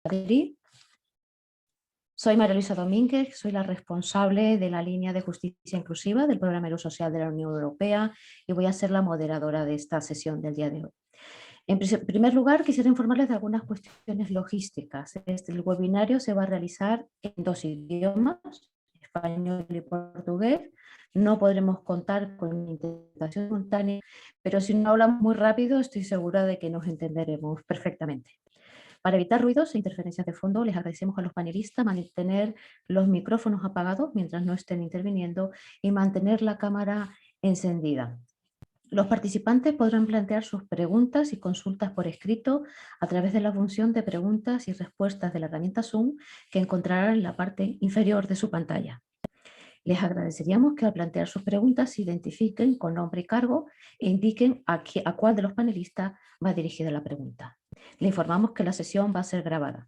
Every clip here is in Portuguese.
Madrid. Soy María Luisa Domínguez, soy la responsable de la línea de justicia inclusiva del Programa Eurosocial de la Unión Europea y voy a ser la moderadora de esta sesión del día de hoy. En primer lugar, quisiera informarles de algunas cuestiones logísticas. El webinario se va a realizar en 2 idiomas, español y portugués. No podremos contar con interpretación simultánea, pero si no hablamos muy rápido, estoy segura de que nos entenderemos perfectamente. Para evitar ruidos e interferencias de fondo, les agradecemos a los panelistas mantener los micrófonos apagados mientras no estén interviniendo y mantener la cámara encendida. Los participantes podrán plantear sus preguntas y consultas por escrito a través de la función de preguntas y respuestas de la herramienta Zoom que encontrarán en la parte inferior de su pantalla. Les agradeceríamos que al plantear sus preguntas se identifiquen con nombre y cargo e indiquen a cuál de los panelistas va dirigida la pregunta. Le informamos que la sesión va a ser grabada.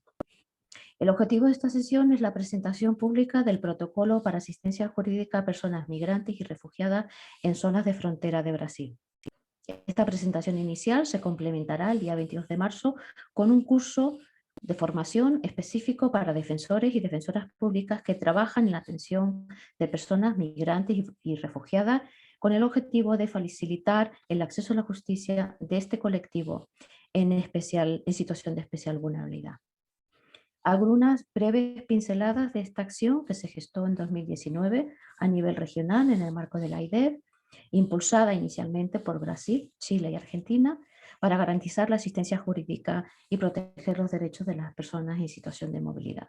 El objetivo de esta sesión es la presentación pública del protocolo para asistencia jurídica a personas migrantes y refugiadas en zonas de frontera de Brasil. Esta presentación inicial se complementará el día 22 de marzo con un curso de formación específico para defensores y defensoras públicas que trabajan en la atención de personas migrantes y refugiadas con el objetivo de facilitar el acceso a la justicia de este colectivo en situación de especial vulnerabilidad. Algunas breves pinceladas de esta acción que se gestó en 2019 a nivel regional en el marco de la AIDEF, impulsada inicialmente por Brasil, Chile y Argentina, para garantizar la asistencia jurídica y proteger los derechos de las personas en situación de movilidad.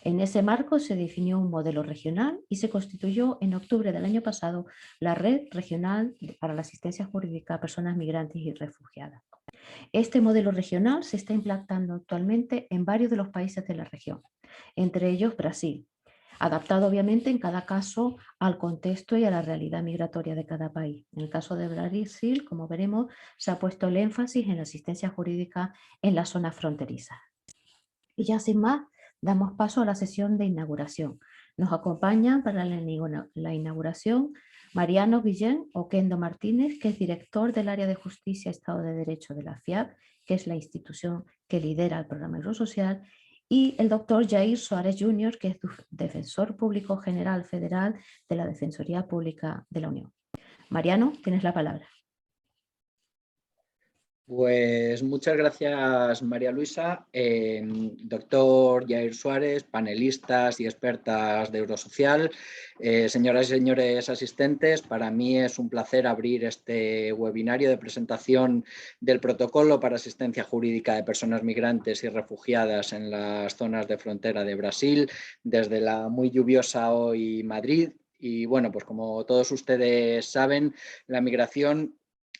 En ese marco se definió un modelo regional y se constituyó en octubre del año pasado la Red Regional para la Asistencia Jurídica a Personas Migrantes y Refugiadas. Este modelo regional se está implantando actualmente en varios de los países de la región, entre ellos Brasil, adaptado obviamente en cada caso al contexto y a la realidad migratoria de cada país. En el caso de Brasil, como veremos, se ha puesto el énfasis en la asistencia jurídica en las zonas fronterizas. Y ya sin más, damos paso a la sesión de inauguración. Nos acompaña para la inauguración Mariano Guillén Oquendo Martínez, que es director del Área de Justicia y Estado de Derecho de la FIAP, que es la institución que lidera el programa Eurosocial, y el doctor Jair Soares Jr., que es defensor público general federal de la Defensoría Pública de la Unión. Mariano, tienes la palabra. Pues muchas gracias, María Luisa. Doctor Jair Suárez, panelistas y expertas de Eurosocial, señoras y señores asistentes, para mí es un placer abrir este webinario de presentación del protocolo para asistencia jurídica de personas migrantes y refugiadas en las zonas de frontera de Brasil, desde la muy lluviosa hoy Madrid. Y bueno, pues como todos ustedes saben, la migración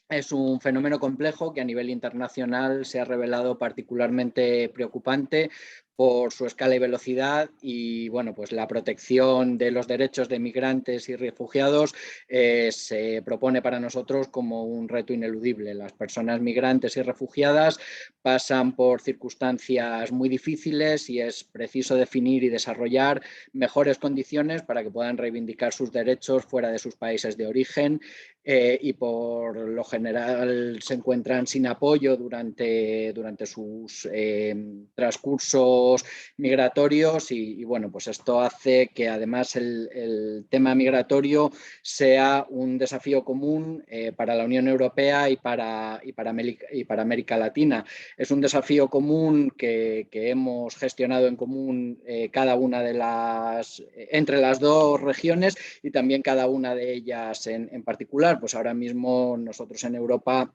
es un fenómeno complejo que a nivel internacional se ha revelado particularmente preocupante por su escala y velocidad y bueno, pues la protección de los derechos de migrantes y refugiados se propone para nosotros como un reto ineludible. Las personas migrantes y refugiadas pasan por circunstancias muy difíciles y es preciso definir y desarrollar mejores condiciones para que puedan reivindicar sus derechos fuera de sus países de origen y por lo general se encuentran sin apoyo durante sus transcursos migratorios y bueno, pues esto hace que además el tema migratorio sea un desafío común para la Unión Europea y para América Latina. Es un desafío común que hemos gestionado en común cada una de entre las dos regiones y también cada una de ellas en particular. Pues ahora mismo nosotros en Europa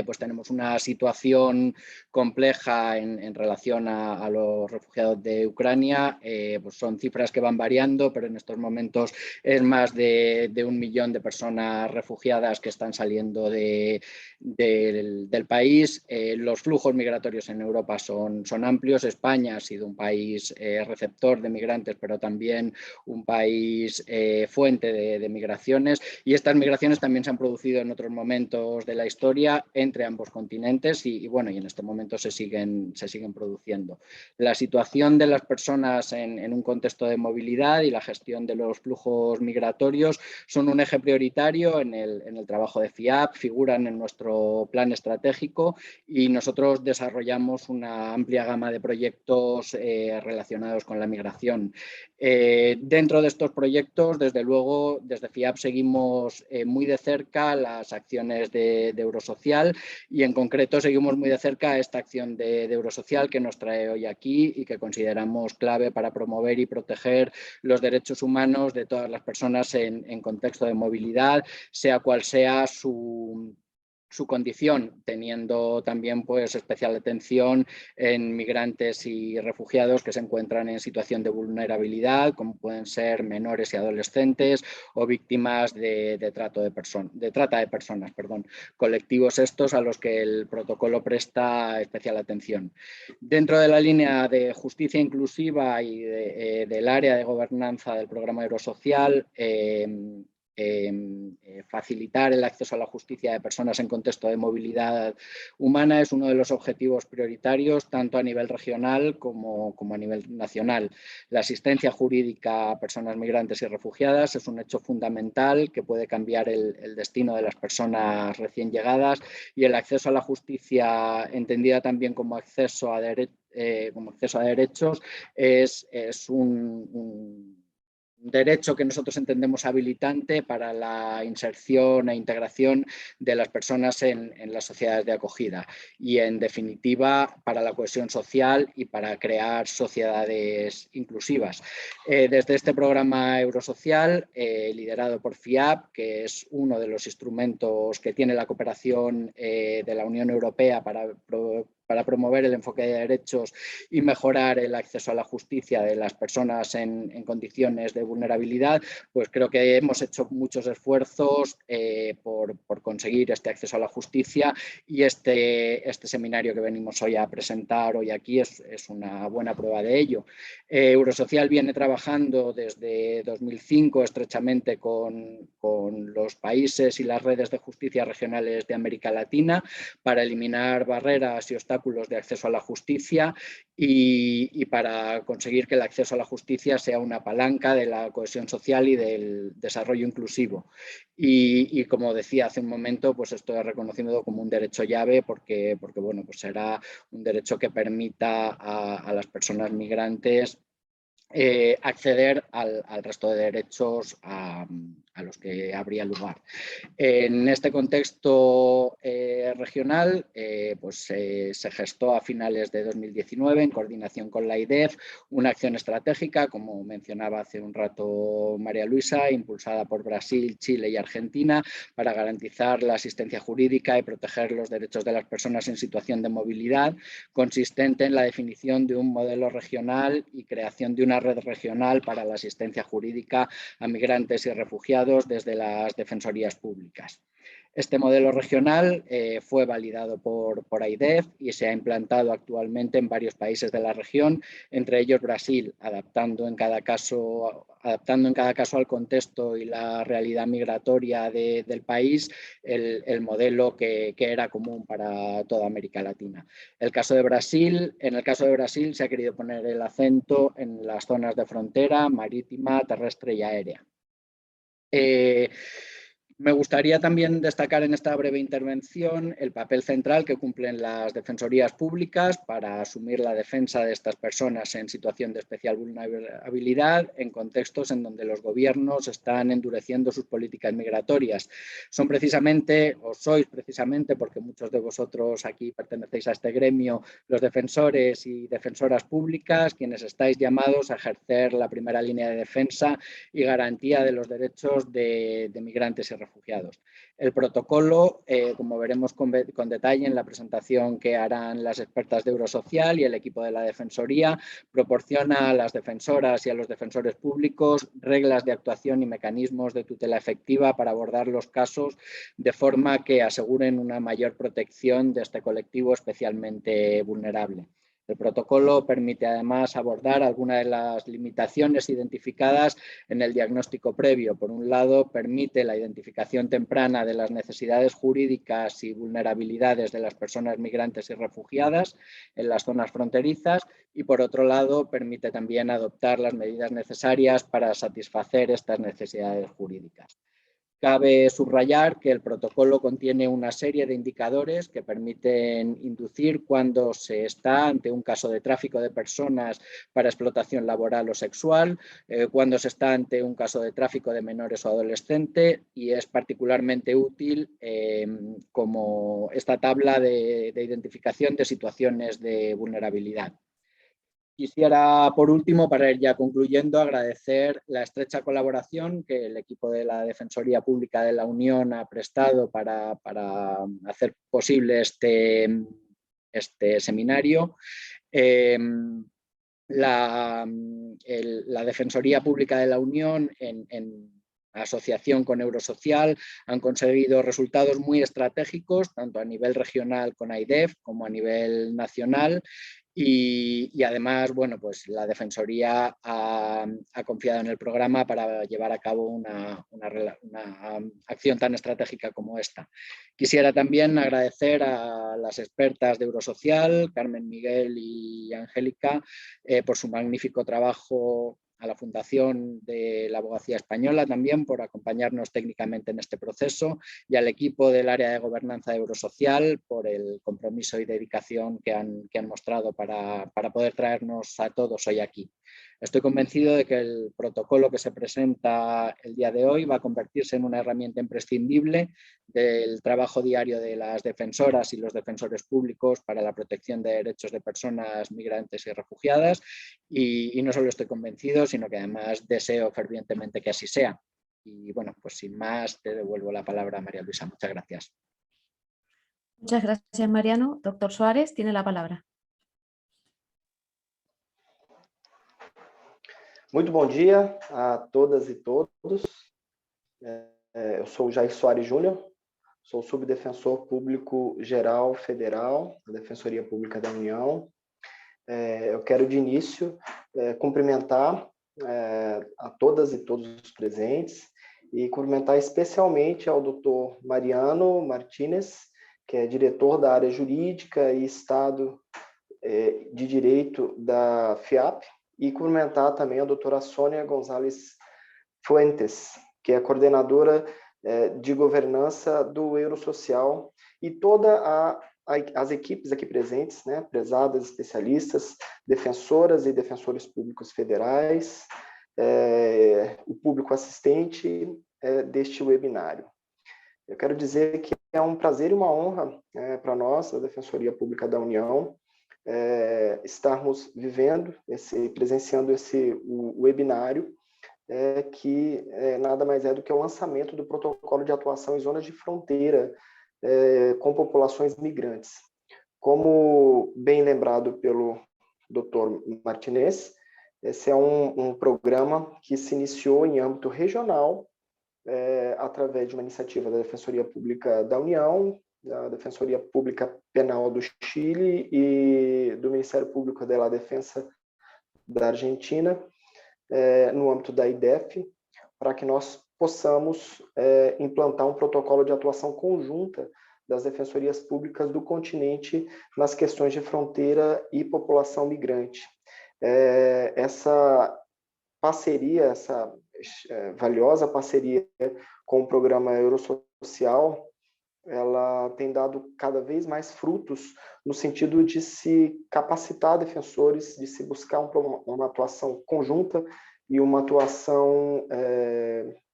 pues tenemos una situación compleja en relación a los refugiados de Ucrania. Pues son cifras que van variando, pero en estos momentos es más de 1 millón de personas refugiadas que están saliendo del país. Los flujos migratorios en Europa son amplios. España ha sido un país receptor de migrantes, pero también un país fuente de migraciones, y estas migraciones también se han producido en otros momentos de la historia entre ambos continentes y bueno, y en este momento se siguen produciendo. La situación de las personas en un contexto de movilidad y la gestión de los flujos migratorios son un eje prioritario en el trabajo de FIAP, figuran en nuestro plan estratégico y nosotros desarrollamos una amplia gama de proyectos relacionados con la migración. Dentro de estos proyectos, desde luego, desde FIAP seguimos muy de cerca las acciones de Eurosocial y en concreto seguimos muy de cerca esta acción de Eurosocial que nos trae hoy aquí y que consideramos clave para promover y proteger los derechos humanos de todas las personas en contexto de movilidad, sea cual sea su condición, teniendo también pues especial atención en migrantes y refugiados que se encuentran en situación de vulnerabilidad, como pueden ser menores y adolescentes o víctimas de trata de personas, colectivos estos a los que el protocolo presta especial atención. Dentro de la línea de justicia inclusiva y del área de gobernanza del programa Eurosocial, facilitar el acceso a la justicia de personas en contexto de movilidad humana es uno de los objetivos prioritarios tanto a nivel regional como a nivel nacional. La asistencia jurídica a personas migrantes y refugiadas es un hecho fundamental que puede cambiar el destino de las personas recién llegadas y el acceso a la justicia, entendida también como acceso a derechos, es un derecho que nosotros entendemos habilitante para la inserción e integración de las personas en las sociedades de acogida y, en definitiva, para la cohesión social y para crear sociedades inclusivas. Desde este programa Eurosocial, liderado por FIAP, que es uno de los instrumentos que tiene la cooperación de la Unión Europea para promover el enfoque de derechos y mejorar el acceso a la justicia de las personas en condiciones de vulnerabilidad, pues creo que hemos hecho muchos esfuerzos por conseguir este acceso a la justicia y este seminario que venimos hoy a presentar hoy aquí es una buena prueba de ello. Eurosocial viene trabajando desde 2005 estrechamente con los países y las redes de justicia regionales de América Latina para eliminar barreras y obstáculos de acceso a la justicia y para conseguir que el acceso a la justicia sea una palanca de la cohesión social y del desarrollo inclusivo. Y como decía hace un momento, pues esto es reconocido como un derecho llave porque bueno, pues será un derecho que permita a las personas migrantes acceder al resto de derechos a los que habría lugar. En este contexto regional, se gestó a finales de 2019, en coordinación con la IDEF, una acción estratégica, como mencionaba hace un rato María Luisa, impulsada por Brasil, Chile y Argentina, para garantizar la asistencia jurídica y proteger los derechos de las personas en situación de movilidad, consistente en la definición de un modelo regional y creación de una red regional para la asistencia jurídica a migrantes y refugiados desde las defensorías públicas. Este modelo regional fue validado por AIDEF y se ha implantado actualmente en varios países de la región, entre ellos Brasil, adaptando en cada caso al contexto y la realidad migratoria del país el modelo que era común para toda América Latina. En el caso de Brasil se ha querido poner el acento en las zonas de frontera marítima, terrestre y aérea. Me gustaría también destacar en esta breve intervención el papel central que cumplen las defensorías públicas para asumir la defensa de estas personas en situación de especial vulnerabilidad en contextos en donde los gobiernos están endureciendo sus políticas migratorias. Sois precisamente, porque muchos de vosotros aquí pertenecéis a este gremio, los defensores y defensoras públicas, quienes estáis llamados a ejercer la primera línea de defensa y garantía de los derechos de migrantes y refugiados. El protocolo, como veremos con detalle en la presentación que harán las expertas de Eurosocial y el equipo de la Defensoría, proporciona a las defensoras y a los defensores públicos reglas de actuación y mecanismos de tutela efectiva para abordar los casos de forma que aseguren una mayor protección de este colectivo especialmente vulnerable. El protocolo permite además abordar algunas de las limitaciones identificadas en el diagnóstico previo. Por un lado, permite la identificación temprana de las necesidades jurídicas y vulnerabilidades de las personas migrantes y refugiadas en las zonas fronterizas y, por otro lado, permite también adoptar las medidas necesarias para satisfacer estas necesidades jurídicas. Cabe subrayar que el protocolo contiene una serie de indicadores que permiten inducir cuando se está ante un caso de tráfico de personas para explotación laboral o sexual, cuando se está ante un caso de tráfico de menores o adolescentes, y es particularmente útil como esta tabla de identificación de situaciones de vulnerabilidad. Quisiera, por último, para ir ya concluyendo, agradecer la estrecha colaboración que el equipo de la Defensoría Pública de la Unión ha prestado para hacer posible este seminario. La Defensoría Pública de la Unión, en asociación con Eurosocial, han conseguido resultados muy estratégicos, tanto a nivel regional con AIDEF como a nivel nacional. Y además, bueno, pues la Defensoría ha confiado en el programa para llevar a cabo una acción tan estratégica como esta. Quisiera también agradecer a las expertas de Eurosocial, Carmen, Miguel y Angélica, por su magnífico trabajo, a la Fundación de la Abogacía Española también por acompañarnos técnicamente en este proceso, y al equipo del área de gobernanza de Eurosocial por el compromiso y dedicación que han mostrado para poder traernos a todos hoy aquí. Estoy convencido de que el protocolo que se presenta el día de hoy va a convertirse en una herramienta imprescindible del trabajo diario de las defensoras y los defensores públicos para la protección de derechos de personas migrantes y refugiadas, y no solo estoy convencido, sino que además deseo fervientemente que así sea. Y bueno, pues sin más, te devuelvo la palabra a María Luisa. Muchas gracias. Muchas gracias, Mariano. Doctor Suárez, tiene la palabra. Muito bom dia a todas e todos. Eu sou o Jair Soares Júnior, sou subdefensor público geral federal da Defensoria Pública da União. Eu quero de início cumprimentar a todas e todos os presentes e cumprimentar especialmente ao Dr. Mariano Martínez, que é diretor da área jurídica e Estado de Direito da FIAP, e cumprimentar também a doutora Sônia Gonzalez Fuentes, que é coordenadora de governança do Eurosocial, e todas as equipes aqui presentes, né, prezadas especialistas, defensoras e defensores públicos federais, o público assistente deste webinário. Eu quero dizer que é um prazer e uma honra para nós, a Defensoria Pública da União, estarmos presenciando esse webinário, que nada mais é do que o lançamento do protocolo de atuação em zonas de fronteira com populações migrantes. Como bem lembrado pelo Dr. Martinez, esse é um programa que se iniciou em âmbito regional, através de uma iniciativa da Defensoria Pública da União, da Defensoria Pública Penal do Chile e do Ministério Público de la Defensa da Argentina, no âmbito da IDEF, para que nós possamos implantar um protocolo de atuação conjunta das defensorias públicas do continente nas questões de fronteira e população migrante. Essa parceria, essa valiosa parceria com o programa Eurosocial, ela tem dado cada vez mais frutos no sentido de se capacitar defensores, de se buscar uma atuação conjunta e uma atuação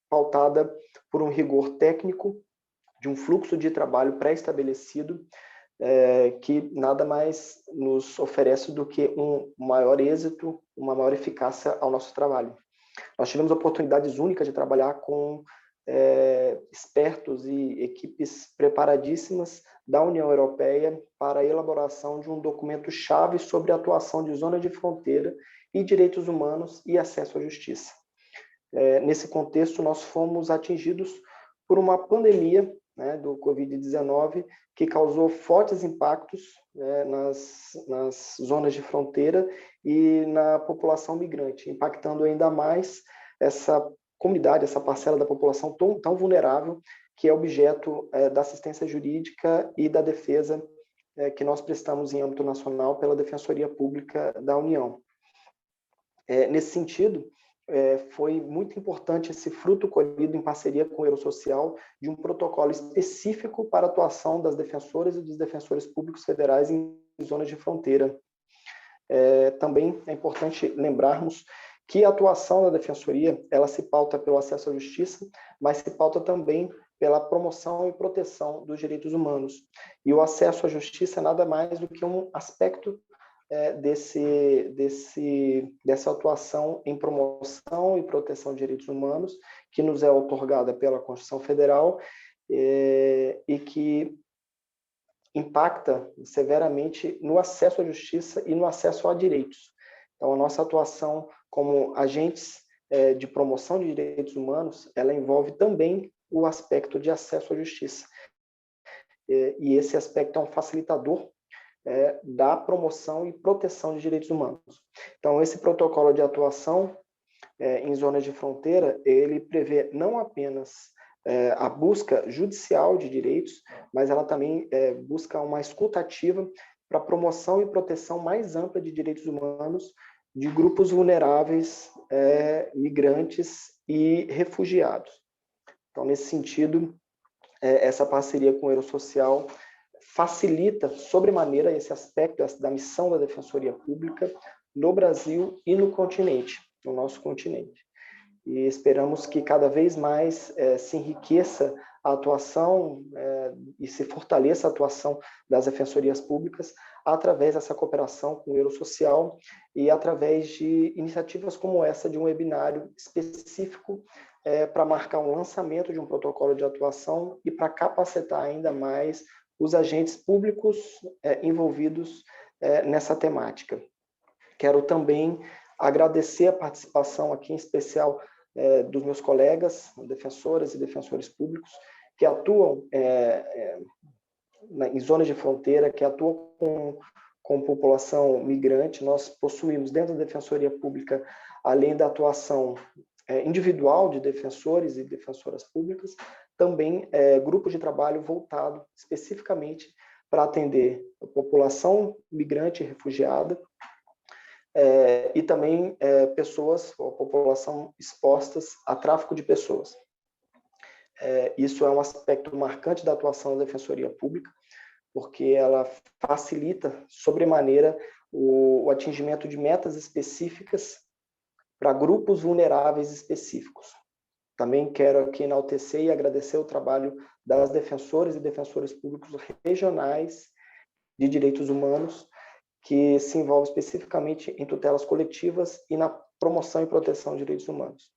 pautada por um rigor técnico, de um fluxo de trabalho pré-estabelecido, que nada mais nos oferece do que um maior êxito, uma maior eficácia ao nosso trabalho. Nós tivemos oportunidades únicas de trabalhar com expertos e equipes preparadíssimas da União Europeia para a elaboração de um documento-chave sobre a atuação de zona de fronteira e direitos humanos e acesso à justiça. Nesse contexto, nós fomos atingidos por uma pandemia né, do Covid-19, que causou fortes impactos, né, nas zonas de fronteira e na população migrante, impactando ainda mais essa comunidade, essa parcela da população tão vulnerável, que é objeto da assistência jurídica e da defesa que nós prestamos em âmbito nacional pela Defensoria Pública da União. Nesse sentido, foi muito importante esse fruto colhido em parceria com o Eurosocial de um protocolo específico para a atuação das defensoras e dos defensores públicos federais em zonas de fronteira. Também é importante lembrarmos que a atuação da Defensoria, ela se pauta pelo acesso à justiça, mas se pauta também pela promoção e proteção dos direitos humanos. E o acesso à justiça é nada mais do que um aspecto dessa atuação em promoção e proteção de direitos humanos, que nos é outorgada pela Constituição Federal e que impacta severamente no acesso à justiça e no acesso a direitos. Então, a nossa atuação como agentes de promoção de direitos humanos, ela envolve também o aspecto de acesso à justiça. E esse aspecto é um facilitador da promoção e proteção de direitos humanos. Então, esse protocolo de atuação em zonas de fronteira, ele prevê não apenas a busca judicial de direitos, mas ela também busca uma escuta ativa para promoção e proteção mais ampla de direitos humanos de grupos vulneráveis, migrantes e refugiados. Então, nesse sentido, essa parceria com o Eurosocial facilita sobremaneira esse aspecto da missão da Defensoria Pública no Brasil e no continente, no nosso continente. E esperamos que cada vez mais se enriqueça a atuação e se fortaleça a atuação das defensorias públicas através dessa cooperação com o Eurosocial e através de iniciativas como essa de um webinário específico para marcar um lançamento de um protocolo de atuação e para capacitar ainda mais os agentes públicos envolvidos nessa temática. Quero também agradecer a participação aqui, em especial, dos meus colegas, defensoras e defensores públicos, que atuam em zonas de fronteira, que atuam com população migrante. Nós possuímos, dentro da Defensoria Pública, além da atuação individual de defensores e defensoras públicas, também grupos de trabalho voltado especificamente para atender a população migrante e refugiada, e também pessoas, ou população expostas a tráfico de pessoas. Isso é um aspecto marcante da atuação da Defensoria Pública, porque ela facilita sobremaneira o atingimento de metas específicas para grupos vulneráveis específicos. Também quero aqui enaltecer e agradecer o trabalho das defensoras e defensores públicos regionais de direitos humanos, que se envolve especificamente em tutelas coletivas e na promoção e proteção de direitos humanos.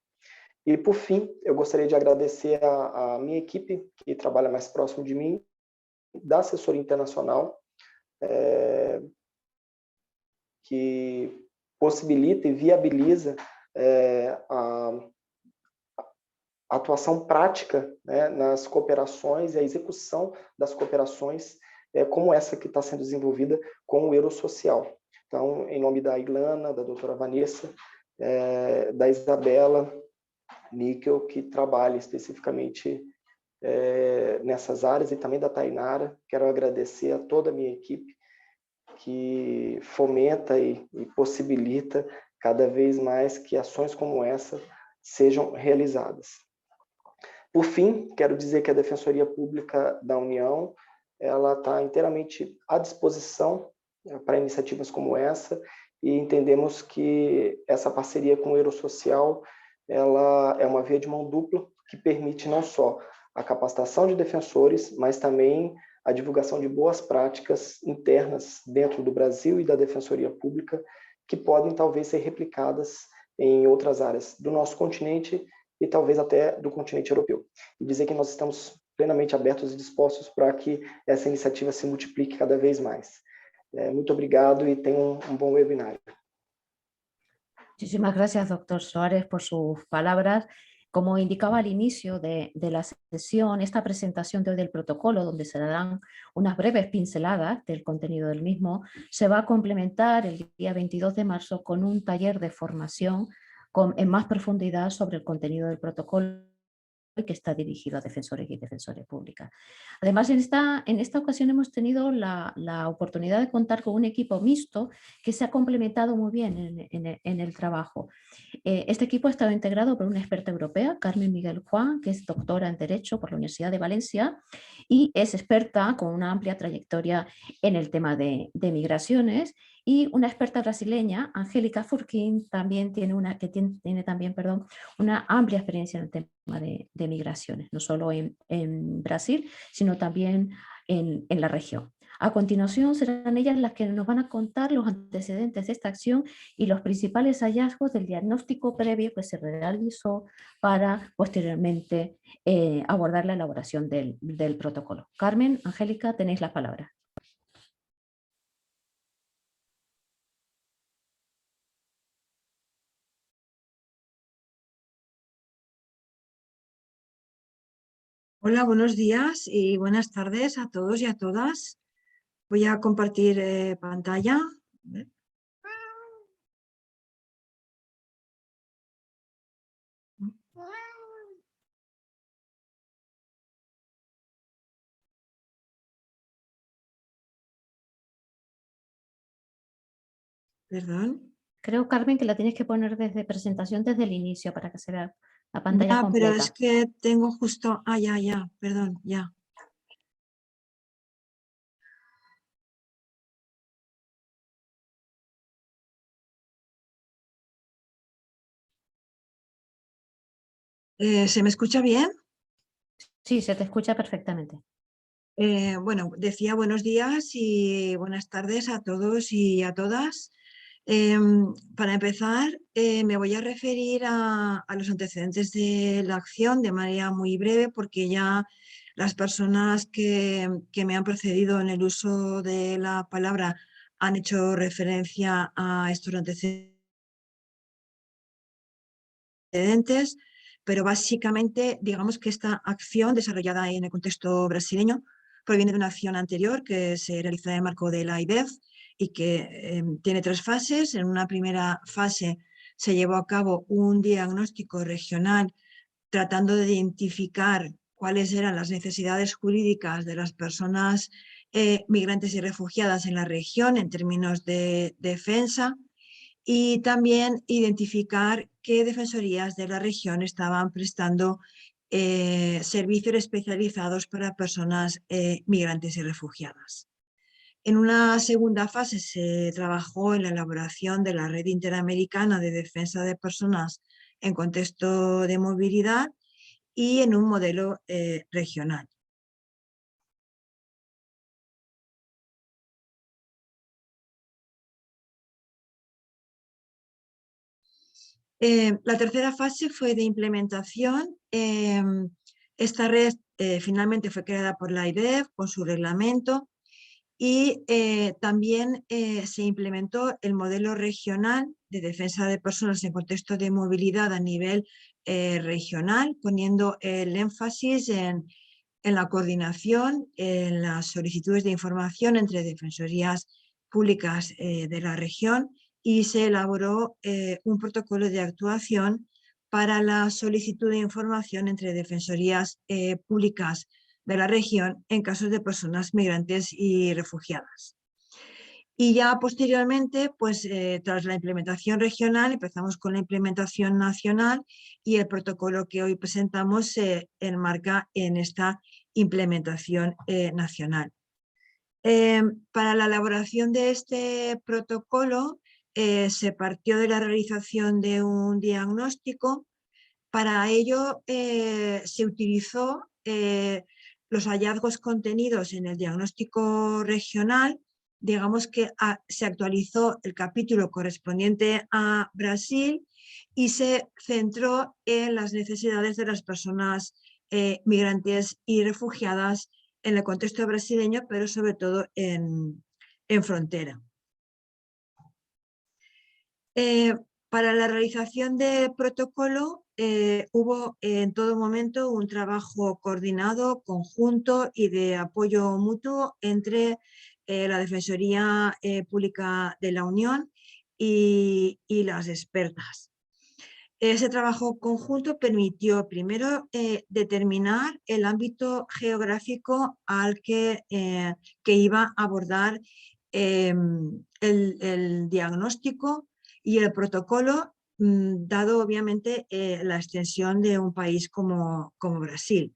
E, por fim, eu gostaria de agradecer a minha equipe, que trabalha mais próximo de mim, da assessoria internacional, que possibilita e viabiliza a atuação prática, né, nas cooperações e a execução das cooperações, como essa que está sendo desenvolvida com o Eurosocial. Então, em nome da Ilana, da doutora Vanessa, da Isabela Níquel, que trabalha especificamente nessas áreas, e também da Tainara, quero agradecer a toda a minha equipe, que fomenta e possibilita cada vez mais que ações como essa sejam realizadas. Por fim, quero dizer que a Defensoria Pública da União, ela está inteiramente à disposição para iniciativas como essa, e entendemos que essa parceria com o Eurosocial, ela é uma via de mão dupla que permite não só a capacitação de defensores, mas também a divulgação de boas práticas internas dentro do Brasil e da Defensoria Pública, que podem talvez ser replicadas em outras áreas do nosso continente e talvez até do continente europeu. E dizer que nós estamos plenamente abertos e dispostos para que essa iniciativa se multiplique cada vez mais. Muito obrigado e tenham um bom webinário. Muchísimas gracias, doctor Suárez, por sus palabras. Como indicaba al inicio de la sesión, esta presentación de hoy del protocolo, donde se darán unas breves pinceladas del contenido del mismo, se va a complementar el día 22 de marzo con un taller de formación en más profundidad sobre el contenido del protocolo, que está dirigido a defensores y defensores públicas. Además, en esta ocasión hemos tenido la oportunidad de contar con un equipo mixto que se ha complementado muy bien en el trabajo. Este equipo ha estado integrado por una experta europea, Carmen Miguel Juan, que es doctora en Derecho por la Universidad de Valencia y es experta con una amplia trayectoria en el tema de migraciones, y una experta brasileña, Angélica Furquín, también tiene una amplia experiencia en el tema de migraciones, no solo en Brasil, sino también en la región. A continuación serán ellas las que nos van a contar los antecedentes de esta acción y los principales hallazgos del diagnóstico previo que se realizó para posteriormente abordar la elaboración del protocolo. Carmen, Angélica, tenéis la palabra. Hola, buenos días y buenas tardes a todos y a todas. Voy a compartir pantalla. Perdón. Creo, Carmen, que la tienes que poner desde presentación desde el inicio para que se vea la pantalla Ya, completa. pero es que tengo justo... ya, perdón, ya. ¿Se me escucha bien? Sí, se te escucha perfectamente. Bueno, decía buenos días y buenas tardes a todos y a todas. Para empezar, me voy a referir a los antecedentes de la acción de manera muy breve, porque ya las personas que me han precedido en el uso de la palabra han hecho referencia a estos antecedentes, pero básicamente digamos que esta acción desarrollada en el contexto brasileño proviene de una acción anterior que se realizó en el marco de la IDEF y que tiene 3 fases. En una primera fase se llevó a cabo un diagnóstico regional tratando de identificar cuáles eran las necesidades jurídicas de las personas migrantes y refugiadas en la región en términos de defensa, y también identificar qué defensorías de la región estaban prestando servicios especializados para personas migrantes y refugiadas. En una segunda fase se trabajó en la elaboración de la Red Interamericana de Defensa de Personas en contexto de movilidad y en un modelo regional. La tercera fase fue de implementación. Esta red finalmente fue creada por la IDEF con su reglamento, y también se implementó el modelo regional de defensa de personas en contexto de movilidad a nivel regional, poniendo el énfasis en la coordinación, en las solicitudes de información entre defensorías públicas de la región, y se elaboró un protocolo de actuación para la solicitud de información entre defensorías públicas de la región en casos de personas migrantes y refugiadas. Y ya posteriormente, pues tras la implementación regional, empezamos con la implementación nacional, y el protocolo que hoy presentamos se enmarca en esta implementación nacional. Para la elaboración de este protocolo se partió de la realización de un diagnóstico. Para ello se utilizó los hallazgos contenidos en el diagnóstico regional. Digamos que se actualizó el capítulo correspondiente a Brasil y se centró en las necesidades de las personas migrantes y refugiadas en el contexto brasileño, pero sobre todo en frontera. Para la realización del protocolo hubo en todo momento un trabajo coordinado, conjunto y de apoyo mutuo entre la Defensoría Pública de la Unión y las expertas. Ese trabajo conjunto permitió primero determinar el ámbito geográfico al que iba a abordar el diagnóstico y el protocolo, dado obviamente la extensión de un país como Brasil.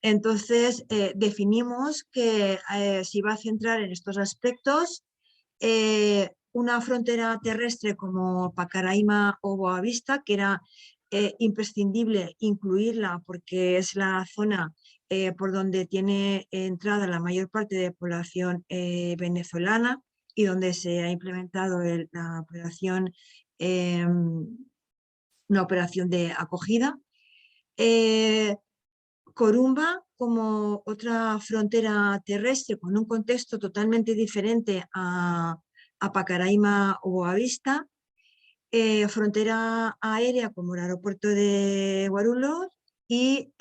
Entonces definimos que se iba a centrar en estos aspectos. Una frontera terrestre como Pacaraima o Boavista, que era imprescindible incluirla porque es la zona por donde tiene entrada la mayor parte de población venezolana y donde se ha implementado una operación de acogida. Corumba como otra frontera terrestre con un contexto totalmente diferente a Pacaraima o Boavista, frontera aérea como el aeropuerto de Guarulhos y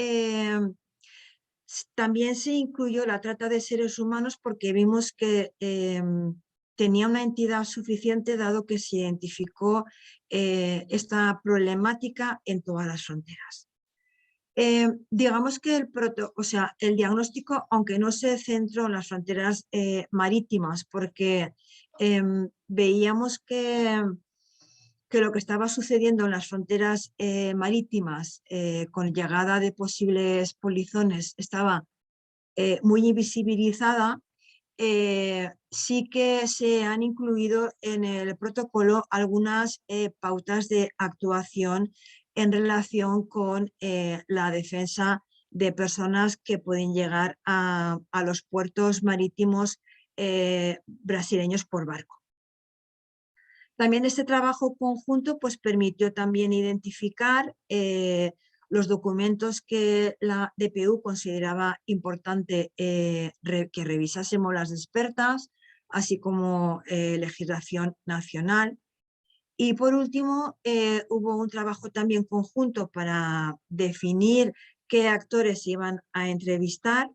también se incluyó la trata de seres humanos porque vimos que tenía una entidad suficiente dado que se identificó esta problemática en todas las fronteras. Digamos que el diagnóstico, aunque no se centró en las fronteras marítimas, porque veíamos que lo que estaba sucediendo en las fronteras marítimas con llegada de posibles polizones estaba muy invisibilizada, sí que se han incluido en el protocolo algunas pautas de actuación en relación con la defensa de personas que pueden llegar a los puertos marítimos brasileños por barco. También este trabajo conjunto pues, permitió también identificar los documentos que la DPU consideraba importante que revisásemos las expertas, así como legislación nacional. Y por último, hubo un trabajo también conjunto para definir qué actores iban a entrevistar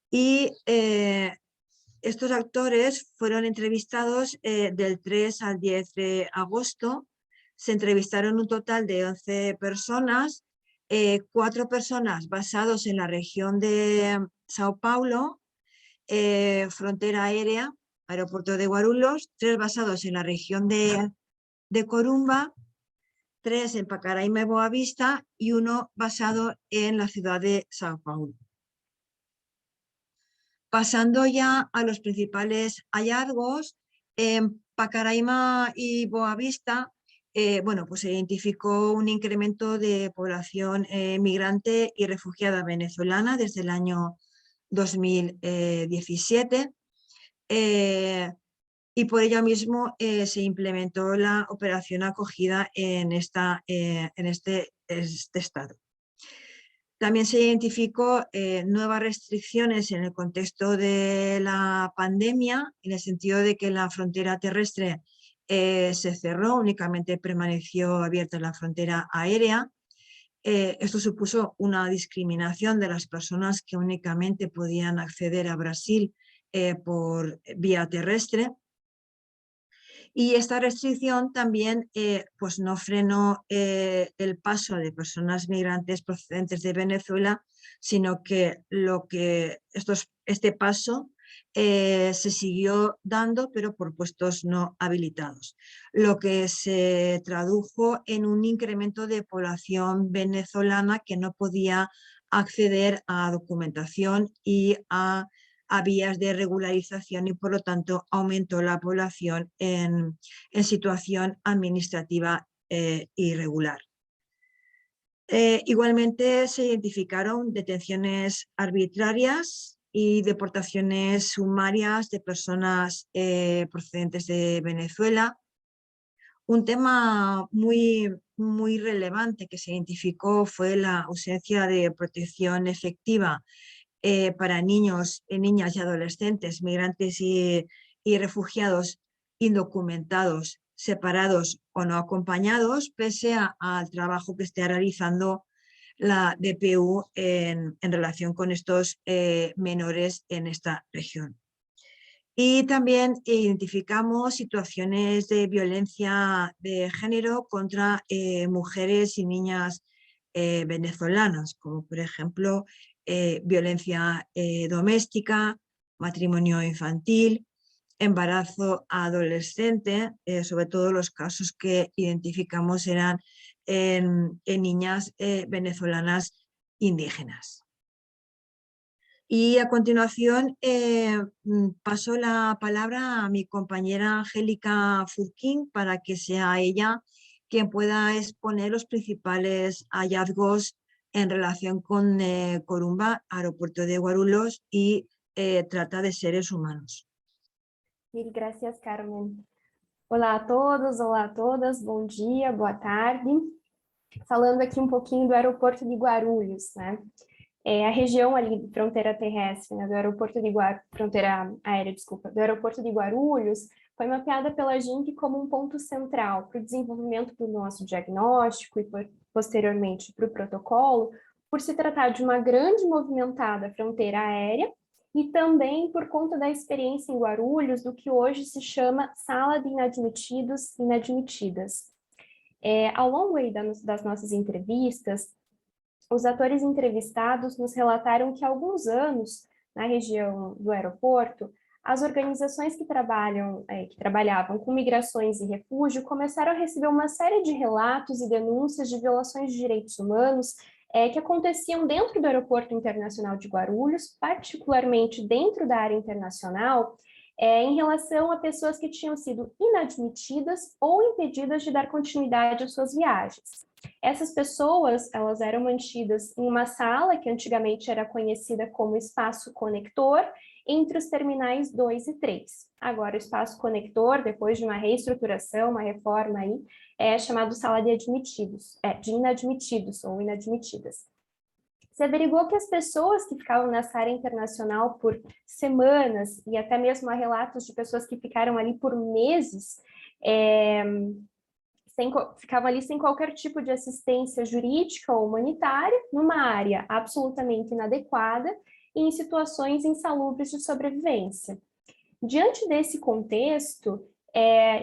y estos actores fueron entrevistados del 3 al 10 de agosto. Se entrevistaron un total de 11 personas, 4 personas basados en la región de Sao Paulo, frontera aérea, aeropuerto de Guarulhos, 3 basados en la región de Corumba, 3 en Pacaraima y Boavista y 1 basado en la ciudad de Sao Paulo. Pasando ya a los principales hallazgos, en Pacaraima y Boavista, pues se identificó un incremento de población migrante y refugiada venezolana desde el año 2017. Y por ello mismo se implementó la operación acogida en este estado. También se identificó nuevas restricciones en el contexto de la pandemia, en el sentido de que la frontera terrestre se cerró, únicamente permaneció abierta la frontera aérea. Esto supuso una discriminación de las personas que únicamente podían acceder a Brasil por vía terrestre. Y esta restricción también pues no frenó el paso de personas migrantes procedentes de Venezuela, sino que este paso se siguió dando, pero por puestos no habilitados, lo que se tradujo en un incremento de población venezolana que no podía acceder a documentación y a vías de regularización y por lo tanto aumentó la población en situación administrativa irregular. Igualmente se identificaron detenciones arbitrarias y deportaciones sumarias de personas procedentes de Venezuela. Un tema muy relevante que se identificó fue la ausencia de protección efectiva para niños, niñas y adolescentes, migrantes y refugiados indocumentados separados o no acompañados, pese al trabajo que esté realizando la DPU en relación con estos menores en esta región. Y también identificamos situaciones de violencia de género contra mujeres y niñas venezolanas, como por ejemplo violencia doméstica, matrimonio infantil, embarazo adolescente, sobre todo los casos que identificamos eran en niñas venezolanas indígenas. Y a continuación paso la palabra a mi compañera Angélica Furquín para que sea ella quien pueda exponer los principales hallazgos en relación con Corumba, aeropuerto de Guarulhos y trata de seres humanos. Mil gracias, Carmen. Olá a todos, olá a todas, bom dia, boa tarde. Falando aqui um pouquinho do aeroporto de Guarulhos, né? A região ali de fronteira terrestre, né, do aeroporto de fronteira aérea, desculpa, do aeroporto de Guarulhos, foi mapeada pela gente como um ponto central para o desenvolvimento do nosso diagnóstico e posteriormente para o protocolo, por se tratar de uma grande e movimentada fronteira aérea e também por conta da experiência em Guarulhos do que hoje se chama Sala de Inadmitidos e Inadmitidas. Ao longo aí das nossas entrevistas, os atores entrevistados nos relataram que há alguns anos, na região do aeroporto, as organizações que trabalhavam com migrações e refúgio começaram a receber uma série de relatos e denúncias de violações de direitos humanos que aconteciam dentro do Aeroporto Internacional de Guarulhos, particularmente dentro da área internacional, em relação a pessoas que tinham sido inadmitidas ou impedidas de dar continuidade às suas viagens. Essas pessoas, elas eram mantidas em uma sala que antigamente era conhecida como espaço conector, entre os terminais 2 e 3. Agora, o espaço conector, depois de uma reestruturação, uma reforma aí, é chamado sala de de inadmitidos ou inadmitidas. Se averigou que as pessoas que ficavam nessa área internacional por semanas, e até mesmo há relatos de pessoas que ficaram ali por meses, ficavam ali sem qualquer tipo de assistência jurídica ou humanitária, numa área absolutamente inadequada e em situações insalubres de sobrevivência. Diante desse contexto,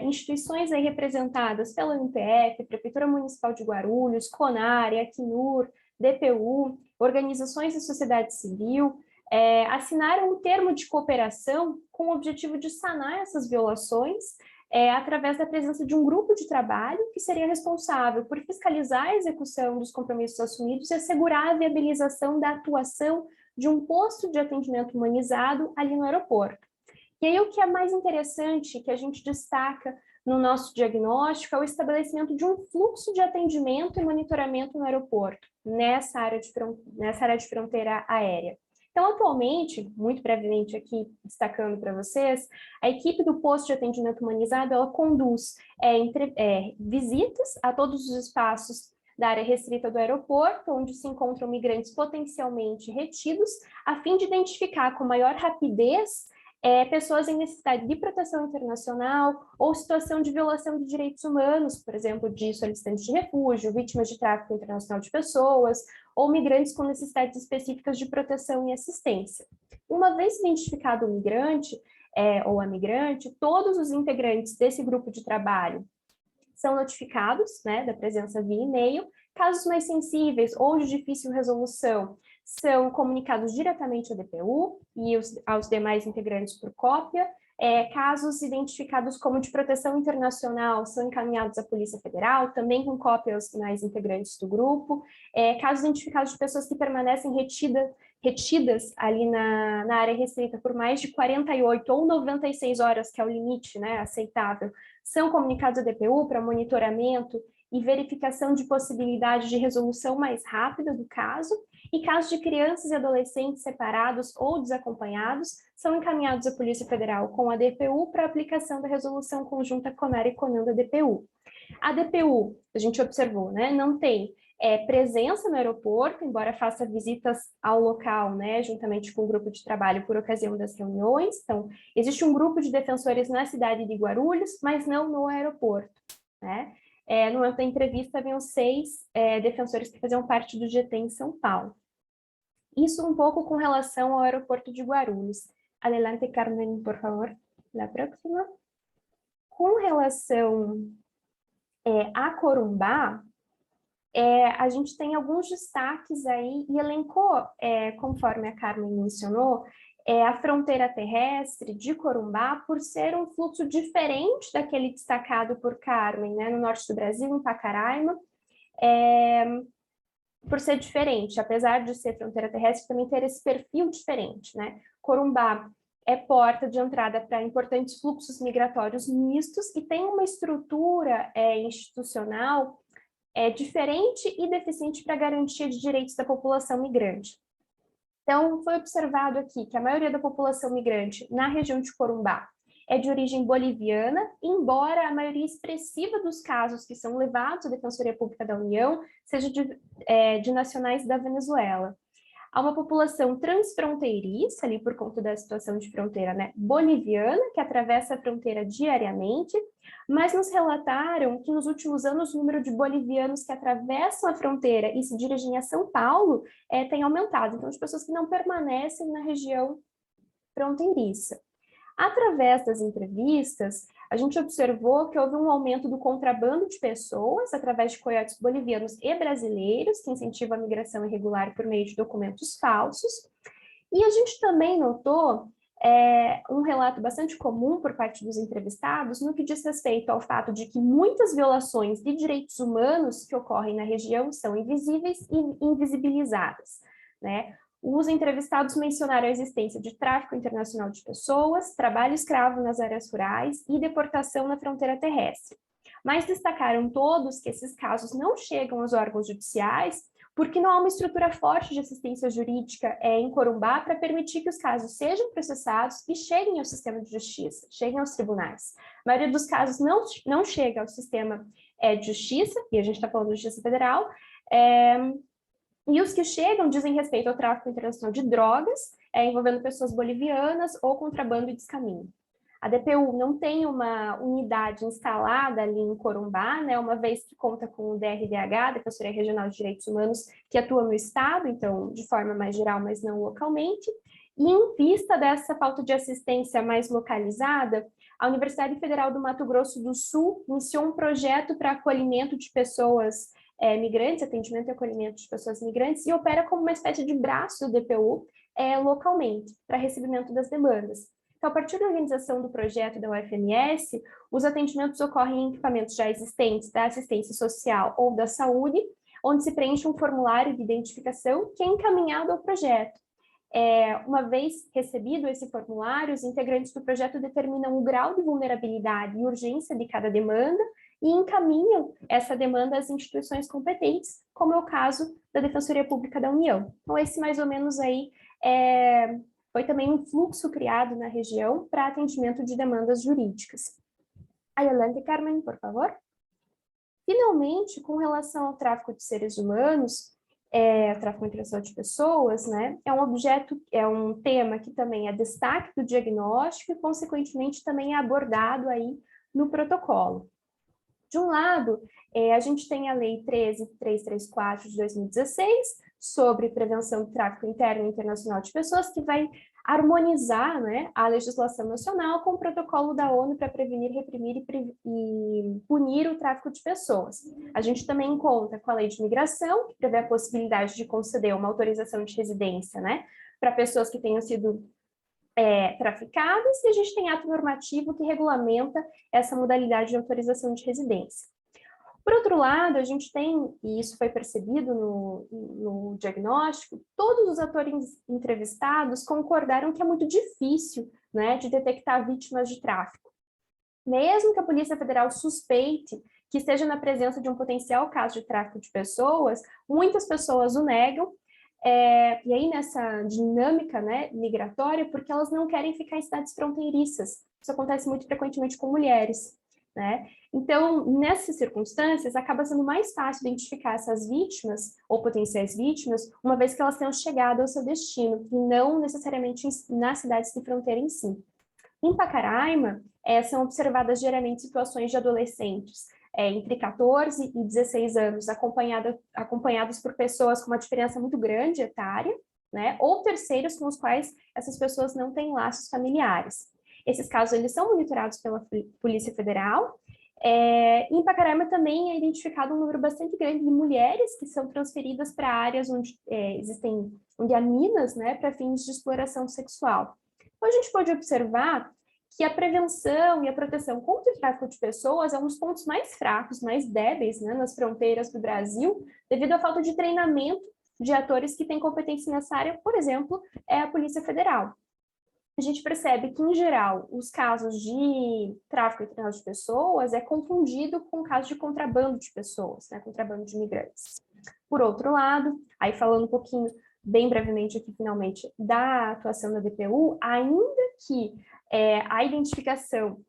instituições aí representadas pela UNPF, Prefeitura Municipal de Guarulhos, CONAR, Acnur, DPU, organizações da sociedade civil, assinaram um termo de cooperação com o objetivo de sanar essas violações através da presença de um grupo de trabalho que seria responsável por fiscalizar a execução dos compromissos assumidos e assegurar a viabilização da atuação de um posto de atendimento humanizado ali no aeroporto. E aí o que é mais interessante, que a gente destaca no nosso diagnóstico, é o estabelecimento de um fluxo de atendimento e monitoramento no aeroporto, nessa área de fronteira aérea. Então, atualmente, muito brevemente aqui destacando para vocês, a equipe do posto de atendimento humanizado, ela conduz visitas a todos os espaços da área restrita do aeroporto, onde se encontram migrantes potencialmente retidos, a fim de identificar com maior rapidez pessoas em necessidade de proteção internacional ou situação de violação de direitos humanos, por exemplo, de solicitantes de refúgio, vítimas de tráfico internacional de pessoas, ou migrantes com necessidades específicas de proteção e assistência. Uma vez identificado o migrante ou a migrante, todos os integrantes desse grupo de trabalho são notificados, da presença via e-mail. Casos mais sensíveis ou de difícil resolução são comunicados diretamente à DPU e aos demais integrantes por cópia. Casos identificados como de proteção internacional são encaminhados à Polícia Federal, também com cópia aos demais integrantes do grupo. Casos identificados de pessoas que permanecem retidas ali na área restrita por mais de 48 ou 96 horas, que é o limite aceitável, são comunicados à DPU para monitoramento e verificação de possibilidade de resolução mais rápida do caso, e casos de crianças e adolescentes separados ou desacompanhados são encaminhados à Polícia Federal com a DPU para aplicação da resolução conjunta CONAR e CONAN da DPU. A DPU, a gente observou, não tem presença no aeroporto, embora faça visitas ao local, né, juntamente com o grupo de trabalho por ocasião das reuniões. Então, existe um grupo de defensores na cidade de Guarulhos, mas não no aeroporto, né? No momento da entrevista, haviam 6 defensores que faziam parte do GT em São Paulo. Isso um pouco com relação ao aeroporto de Guarulhos. Adelante, Carmen, por favor. La próxima. Com relação a Corumbá, a gente tem alguns destaques aí, e elencou, conforme a Carmen mencionou, a fronteira terrestre de Corumbá, por ser um fluxo diferente daquele destacado por Carmen, né, no norte do Brasil, em Pacaraima, por ser diferente, apesar de ser fronteira terrestre, também ter esse perfil diferente, né? Corumbá é porta de entrada para importantes fluxos migratórios mistos e tem uma estrutura institucional diferente e deficiente para a garantia de direitos da população migrante. Então, foi observado aqui que a maioria da população migrante na região de Corumbá é de origem boliviana, embora a maioria expressiva dos casos que são levados à Defensoria Pública da União seja de nacionais da Venezuela. Há uma população transfronteiriça, ali por conta da situação de fronteira, né, boliviana, que atravessa a fronteira diariamente, mas nos relataram que nos últimos anos o número de bolivianos que atravessam a fronteira e se dirigem a São Paulo tem aumentado. Então, de pessoas que não permanecem na região fronteiriça. Através das entrevistas, a gente observou que houve um aumento do contrabando de pessoas através de coiotes bolivianos e brasileiros, que incentivam a migração irregular por meio de documentos falsos. E a gente também notou um relato bastante comum por parte dos entrevistados no que diz respeito ao fato de que muitas violações de direitos humanos que ocorrem na região são invisíveis e invisibilizadas, né? Os entrevistados mencionaram a existência de tráfico internacional de pessoas, trabalho escravo nas áreas rurais e deportação na fronteira terrestre. Mas destacaram todos que esses casos não chegam aos órgãos judiciais porque não há uma estrutura forte de assistência jurídica em Corumbá para permitir que os casos sejam processados e cheguem ao sistema de justiça, cheguem aos tribunais. A maioria dos casos não chega ao sistema de justiça, e a gente está falando de justiça federal, e os que chegam dizem respeito ao tráfico internacional de drogas, envolvendo pessoas bolivianas ou contrabando e descaminho. A DPU não tem uma unidade instalada ali em Corumbá, né, uma vez que conta com o DRDH, Defensoria Regional de Direitos Humanos, que atua no estado, então de forma mais geral, mas não localmente. E em vista dessa falta de assistência mais localizada, a Universidade Federal do Mato Grosso do Sul iniciou um projeto para acolhimento de pessoas migrantes, atendimento e acolhimento de pessoas migrantes, e opera como uma espécie de braço do DPU localmente, para recebimento das demandas. Então, a partir da organização do projeto da UFMS, os atendimentos ocorrem em equipamentos já existentes da assistência social ou da saúde, onde se preenche um formulário de identificação que é encaminhado ao projeto. Uma vez recebido esse formulário, os integrantes do projeto determinam o grau de vulnerabilidade e urgência de cada demanda e encaminham essa demanda às instituições competentes, como é o caso da Defensoria Pública da União. Então, esse mais ou menos aí foi também um fluxo criado na região para atendimento de demandas jurídicas. Adelante, Carmen, por favor. Finalmente, com relação ao tráfico de seres humanos, tráfico internacional de pessoas, né, é um tema que também é destaque do diagnóstico e, consequentemente, também é abordado aí no protocolo. De um lado, a gente tem a Lei 13.334 de 2016, sobre prevenção do tráfico interno e internacional de pessoas, que vai harmonizar, né, a legislação nacional com o protocolo da ONU para prevenir, reprimir e punir o tráfico de pessoas. A gente também conta com a Lei de Migração, que prevê a possibilidade de conceder uma autorização de residência, né, para pessoas que tenham sido traficadas, e a gente tem ato normativo que regulamenta essa modalidade de autorização de residência. Por outro lado, a gente tem, e isso foi percebido no diagnóstico, todos os atores entrevistados concordaram que é muito difícil, né, de detectar vítimas de tráfico. Mesmo que a Polícia Federal suspeite que esteja na presença de um potencial caso de tráfico de pessoas, muitas pessoas o negam, e aí nessa dinâmica, né, migratória, porque elas não querem ficar em cidades fronteiriças. Isso acontece muito frequentemente com mulheres. né? Então, nessas circunstâncias, acaba sendo mais fácil identificar essas vítimas ou potenciais vítimas, uma vez que elas tenham chegado ao seu destino, e não necessariamente nas cidades de fronteira em si. Em Pacaraima, são observadas diariamente situações de adolescentes entre 14 e 16 anos, acompanhados por pessoas com uma diferença muito grande etária, né, ou terceiros com os quais essas pessoas não têm laços familiares. Esses casos eles são monitorados pela Polícia Federal. Em Pacaraima também é identificado um número bastante grande de mulheres que são transferidas para áreas onde há minas, né, para fins de exploração sexual. Então, a gente pode observar que a prevenção e a proteção contra o tráfico de pessoas é um dos pontos mais fracos, mais débeis, né, nas fronteiras do Brasil, devido à falta de treinamento de atores que têm competência nessa área, por exemplo, a Polícia Federal. A gente percebe que, em geral, os casos de tráfico internacional de pessoas é confundido com casos de contrabando de pessoas, né, contrabando de imigrantes. Por outro lado, aí falando um pouquinho, bem brevemente aqui, finalmente, da atuação da DPU, ainda que a identificação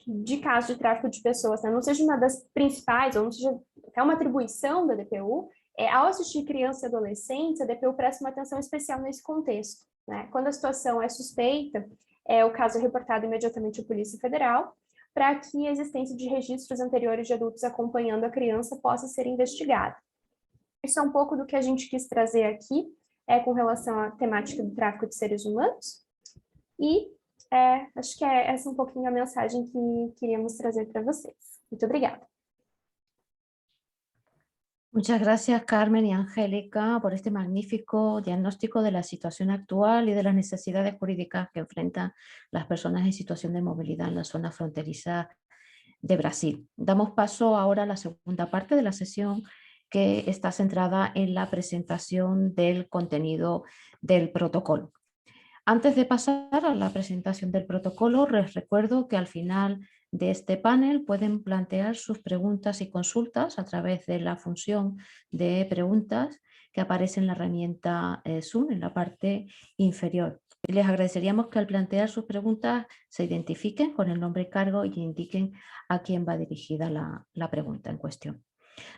de casos de tráfico de pessoas, né, não seja uma das principais, ou não seja até uma atribuição da DPU, ao assistir crianças e adolescentes, a DPU presta uma atenção especial nesse contexto, né? Quando a situação é suspeita, o caso é reportado imediatamente à Polícia Federal, para que a existência de registros anteriores de adultos acompanhando a criança possa ser investigada. Isso é um pouco do que a gente quis trazer aqui, com relação à temática do tráfico de seres humanos, e acho que essa é um pouquinho a mensagem que queríamos trazer para vocês. Muito obrigada. Muchas gracias, Carmen y Angélica, por este magnífico diagnóstico de la situación actual y de las necesidades jurídicas que enfrentan las personas en situación de movilidad en la zona fronteriza de Brasil. Damos paso ahora a la segunda parte de la sesión, que está centrada en la presentación del contenido del protocolo. Antes de pasar a la presentación del protocolo, les recuerdo que al final de este panel pueden plantear sus preguntas y consultas a través de la función de preguntas que aparece en la herramienta Zoom en la parte inferior. Les agradeceríamos que al plantear sus preguntas se identifiquen con el nombre y cargo y indiquen a quién va dirigida la pregunta en cuestión.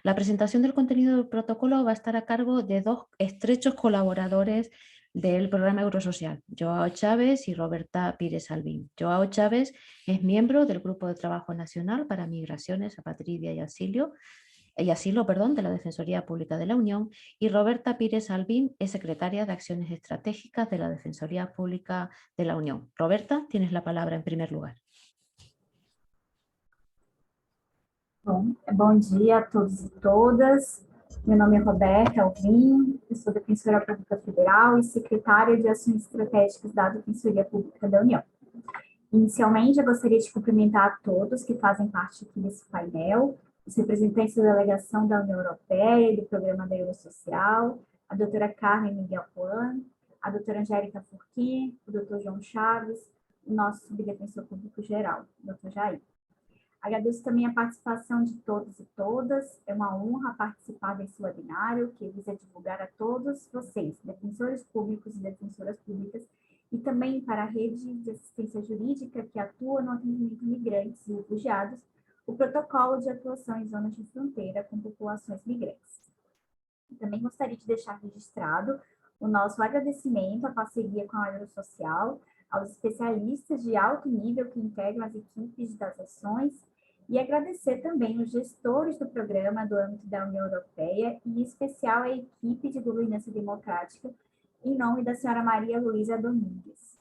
La presentación del contenido del protocolo va a estar a cargo de dos estrechos colaboradores del programa Eurosocial, Joao Chávez y Roberta Pires Albín. Joao Chávez es miembro del Grupo de Trabajo Nacional para Migraciones, Apatridia y Asilo, de la Defensoría Pública de la Unión, y Roberta Pires Albín es secretaria de Acciones Estratégicas de la Defensoría Pública de la Unión. Roberta, tienes la palabra en primer lugar. Bom dia a todos e todas. Meu nome é Roberta Albín, eu sou defensora pública federal e secretária de Ações Estratégicas da Defensoria Pública da União. Inicialmente, eu gostaria de cumprimentar a todos que fazem parte aqui desse painel, os representantes da delegação da União Europeia e do programa da Eurosocial, a doutora Carmen Miguel Juan, a doutora Angélica Furquim, o doutor João Chaves, o nosso subdefensor público geral, o doutor Jair. Agradeço também a participação de todos e todas. É uma honra participar desse webinário que visa divulgar a todos vocês, defensores públicos e defensoras públicas, e também para a rede de assistência jurídica que atua no atendimento a migrantes e refugiados, o protocolo de atuação em zonas de fronteira com populações migrantes. Também gostaria de deixar registrado o nosso agradecimento à parceria com a Eurosocial, aos especialistas de alto nível que integram as equipes das ações, e agradecer também os gestores do programa do âmbito da União Europeia, e em especial a equipe de governança democrática, em nome da senhora Maria Luísa Domingues.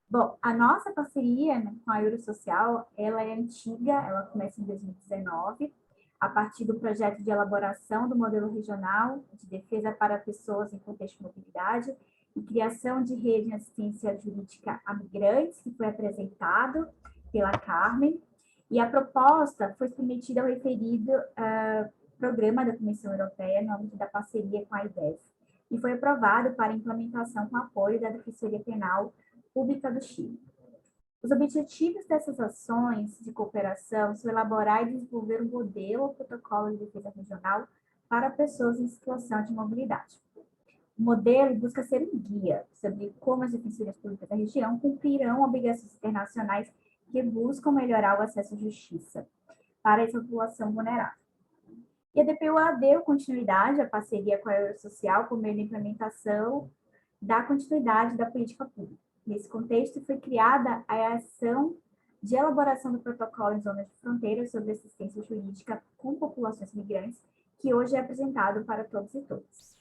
Bom, a nossa parceria com a Eurosocial, ela é antiga, ela começa em 2019, a partir do projeto de elaboração do modelo regional de defesa para pessoas em contexto de mobilidade e criação de rede de assistência jurídica a migrantes, que foi apresentado pela Carmen, e a proposta foi submetida ao referido programa da Comissão Europeia no âmbito da parceria com a IDEF, e foi aprovado para implementação com apoio da Defensoria Penal Pública do Chile. Os objetivos dessas ações de cooperação são elaborar e desenvolver um modelo ou protocolo de defesa regional para pessoas em situação de mobilidade. O modelo busca ser um guia sobre como as defensorias públicas da região cumprirão obrigações internacionais que buscam melhorar o acesso à justiça. para essa população vulnerável. E a DPU deu continuidade à parceria com a Eurosocial por meio da implementação da continuidade da política pública. Nesse contexto, foi criada a ação de elaboração do protocolo em zonas de fronteira sobre assistência jurídica com populações migrantes, que hoje é apresentado para todos e todas.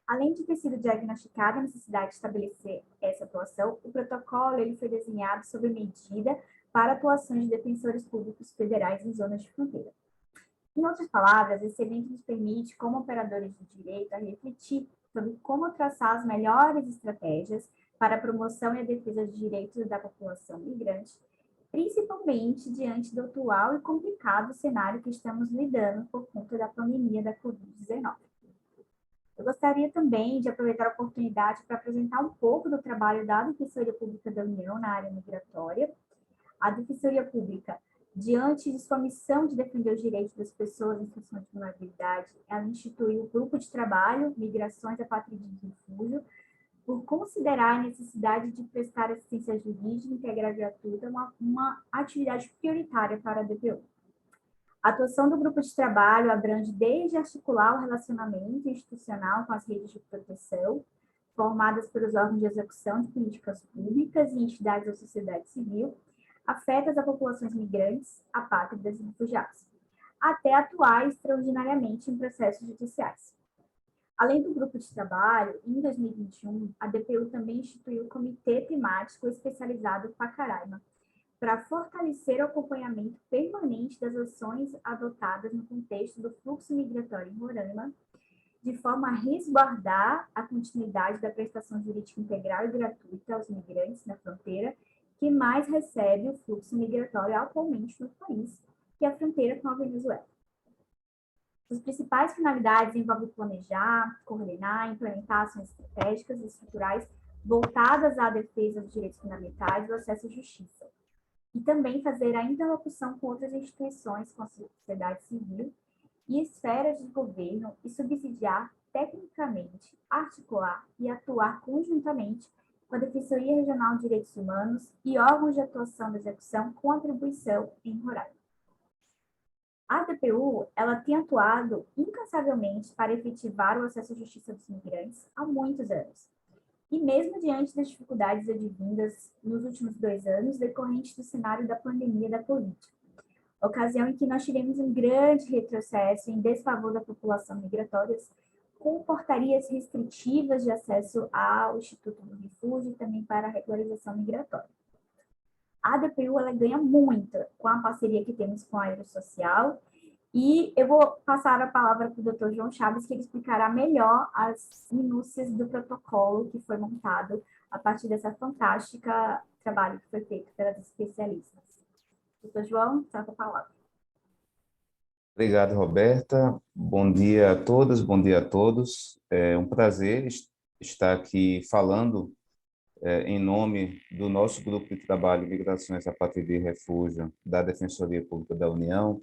Além de ter sido diagnosticada a necessidade de estabelecer essa atuação, o protocolo ele foi desenhado sob medida para atuações de defensores públicos federais em zonas de fronteira. Em outras palavras, esse evento nos permite, como operadores de direito, a refletir sobre como traçar as melhores estratégias para a promoção e a defesa dos direitos da população migrante, principalmente diante do atual e complicado cenário que estamos lidando por conta da pandemia da Covid-19. Eu gostaria também de aproveitar a oportunidade para apresentar um pouco do trabalho da Defensoria Pública da União na área migratória. A Defensoria Pública, diante de sua missão de defender os direitos das pessoas em situação de vulnerabilidade, ela instituiu o Grupo de Trabalho Migrações, Apátridas e Refúgio, por considerar a necessidade de prestar assistência jurídica integral gratuita uma atividade prioritária para a DPU. A atuação do grupo de trabalho abrange desde articular o relacionamento institucional com as redes de proteção, formadas pelos órgãos de execução de políticas públicas e entidades da sociedade civil, afetas a populações migrantes, apátridas e refugiados, até atuar extraordinariamente em processos judiciais. Além do grupo de trabalho, em 2021, a DPU também instituiu o Comitê Temático Especializado Pacaraima, para fortalecer o acompanhamento permanente das ações adotadas no contexto do fluxo migratório em Roraima, de forma a resguardar a continuidade da prestação jurídica integral e gratuita aos migrantes na fronteira, que mais recebe o fluxo migratório atualmente no país, que é a fronteira com a Venezuela. As principais finalidades envolvem planejar, coordenar, implementar ações estratégicas e estruturais voltadas à defesa dos direitos fundamentais e do acesso à justiça, e também fazer a interlocução com outras instituições, com a sociedade civil e esferas de governo e subsidiar tecnicamente, articular e atuar conjuntamente com a Defensoria Regional de Direitos Humanos e órgãos de atuação da execução com atribuição em Roraima. A DPU, ela tem atuado incansavelmente para efetivar o acesso à justiça dos migrantes há muitos anos. E mesmo diante das dificuldades advindas nos últimos 2 anos, decorrentes do cenário da pandemia da Covid, ocasião em que nós tivemos um grande retrocesso em desfavor da população migratória, com portarias restritivas de acesso ao Instituto do Refúgio e também para a regularização migratória. A DPU ela ganha muito com a parceria que temos com a Eurosocial, e eu vou passar a palavra para o Dr. João Chaves, que ele explicará melhor as minúcias do protocolo que foi montado a partir dessa fantástica trabalho que foi feito pelas especialistas. Dr. João, está com a palavra. Obrigado, Roberta. Bom dia a todas, bom dia a todos. É um prazer estar aqui falando em nome do nosso grupo de trabalho Migrações, Apátrida e Refúgio da Defensoria Pública da União.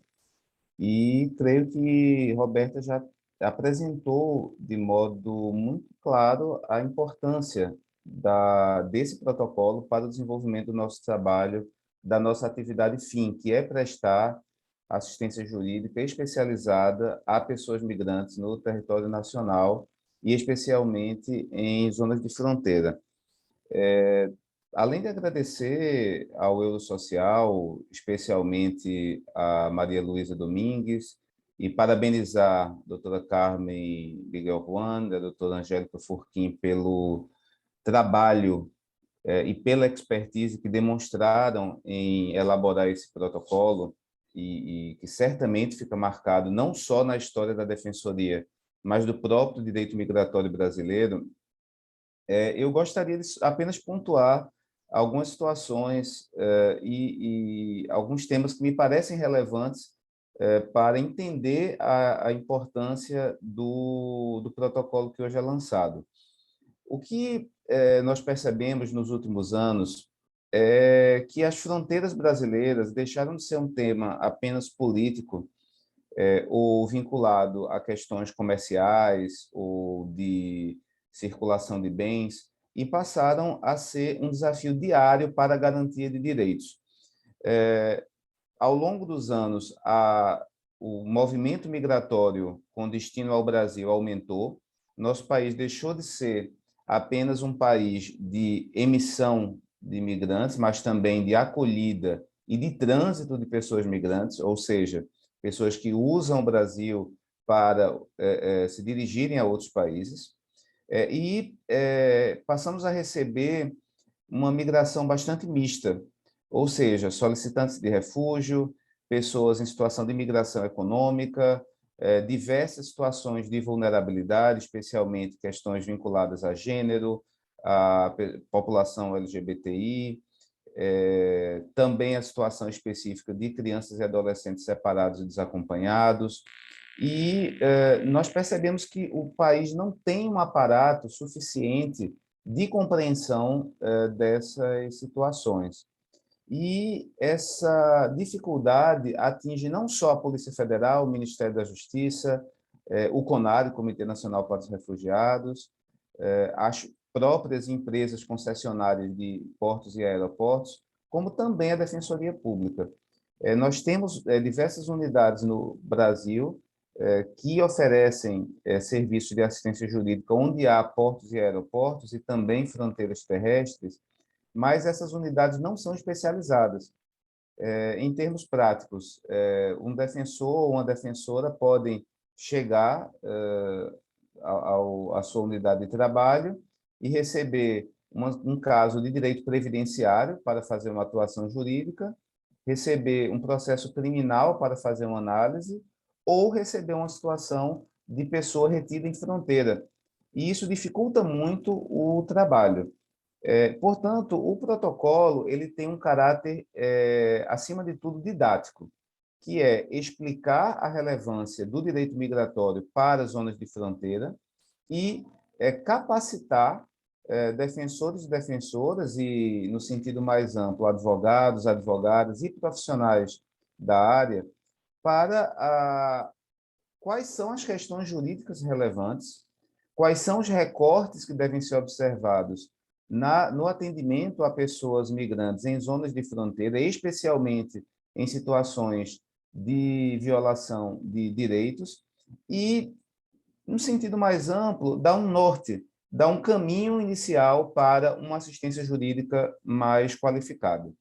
E creio que Roberta já apresentou de modo muito claro a importância desse protocolo para o desenvolvimento do nosso trabalho, da nossa atividade fim, que é prestar assistência jurídica especializada a pessoas migrantes no território nacional e especialmente em zonas de fronteira. Além de agradecer ao Eurosocial, especialmente a Maria Luísa Domingues, e parabenizar a doutora Carmen Miguel Juan, a doutora Angélica Furquim pelo trabalho e pela expertise que demonstraram em elaborar esse protocolo, e que certamente fica marcado não só na história da Defensoria, mas do próprio direito migratório brasileiro, eu gostaria de apenas pontuar algumas situações e alguns temas que me parecem relevantes para entender a importância do protocolo que hoje é lançado. O que nós percebemos nos últimos anos é que as fronteiras brasileiras deixaram de ser um tema apenas político ou vinculado a questões comerciais ou de circulação de bens, e passaram a ser um desafio diário para a garantia de direitos. ao longo dos anos, o movimento migratório com destino ao Brasil aumentou. Nosso país deixou de ser apenas um país de emissão de imigrantes, mas também de acolhida e de trânsito de pessoas migrantes, ou seja, pessoas que usam o Brasil para se dirigirem a outros países. Passamos a receber uma migração bastante mista, ou seja, solicitantes de refúgio, pessoas em situação de migração econômica, diversas situações de vulnerabilidade, especialmente questões vinculadas a gênero, a população LGBTI, também a situação específica de crianças e adolescentes separados e desacompanhados. E nós percebemos que o país não tem um aparato suficiente de compreensão dessas situações. E essa dificuldade atinge não só a Polícia Federal, o Ministério da Justiça, o CONAR, o Comitê Nacional para os Refugiados, as próprias empresas concessionárias de portos e aeroportos, como também a Defensoria Pública. Nós temos diversas unidades no Brasil que oferecem serviços de assistência jurídica onde há portos e aeroportos e também fronteiras terrestres, mas essas unidades não são especializadas. Em termos práticos, um defensor ou uma defensora podem chegar à sua unidade de trabalho e receber um caso de direito previdenciário para fazer uma atuação jurídica, receber um processo criminal para fazer uma análise ou receber uma situação de pessoa retida em fronteira. E isso dificulta muito o trabalho. Portanto, o protocolo ele tem um caráter, acima de tudo, didático, que é explicar a relevância do direito migratório para as zonas de fronteira e capacitar defensores e defensoras e, no sentido mais amplo, advogados, advogadas e profissionais da área para quais são as questões jurídicas relevantes, quais são os recortes que devem ser observados no atendimento a pessoas migrantes em zonas de fronteira, especialmente em situações de violação de direitos, e, no sentido mais amplo, dar um norte, dar um caminho inicial para uma assistência jurídica mais qualificada.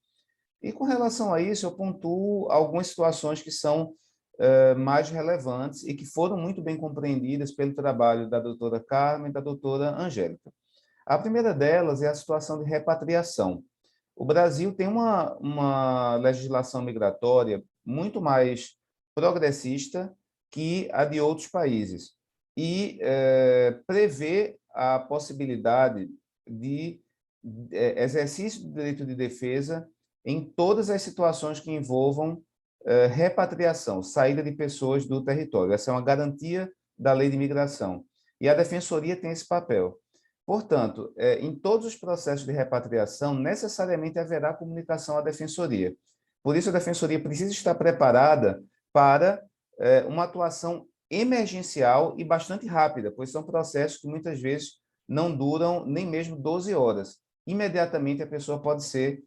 E, com relação a isso, eu pontuo algumas situações que são mais relevantes e que foram muito bem compreendidas pelo trabalho da doutora Carmen e da doutora Angélica. A primeira delas é a situação de repatriação. O Brasil tem uma legislação migratória muito mais progressista que a de outros países e prevê a possibilidade de exercício do direito de defesa em todas as situações que envolvam repatriação, saída de pessoas do território. Essa é uma garantia da lei de imigração. E a Defensoria tem esse papel. Portanto, em todos os processos de repatriação, necessariamente haverá comunicação à Defensoria. Por isso, a Defensoria precisa estar preparada para uma atuação emergencial e bastante rápida, pois são processos que muitas vezes não duram nem mesmo 12 horas. Imediatamente a pessoa pode ser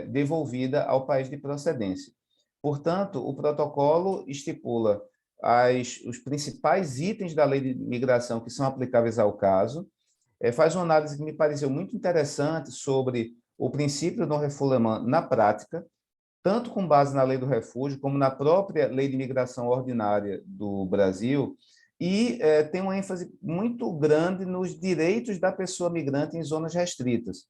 devolvida ao país de procedência. Portanto, o protocolo estipula os principais itens da lei de migração que são aplicáveis ao caso, faz uma análise que me pareceu muito interessante sobre o princípio do refoulement na prática, tanto com base na lei do refúgio, como na própria lei de imigração ordinária do Brasil, e tem uma ênfase muito grande nos direitos da pessoa migrante em zonas restritas,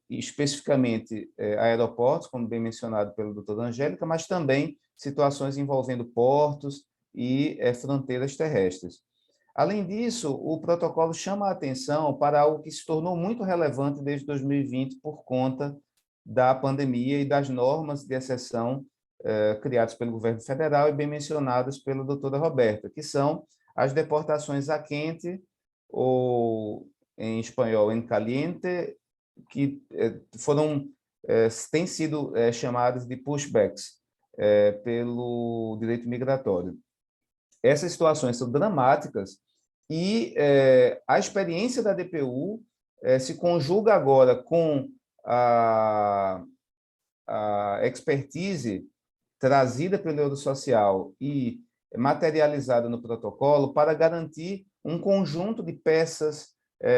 especificamente aeroportos, como bem mencionado pela doutora Angélica, mas também situações envolvendo portos e fronteiras terrestres. Além disso, o protocolo chama a atenção para algo que se tornou muito relevante desde 2020 por conta da pandemia e das normas de exceção criadas pelo governo federal e bem mencionadas pela doutora Roberta, que são as deportações a quente, ou em espanhol, en caliente, que têm sido chamadas de pushbacks pelo direito migratório. Essas situações são dramáticas e a experiência da DPU se conjuga agora com a expertise trazida pelo Eurosocial e materializada no protocolo para garantir um conjunto de peças,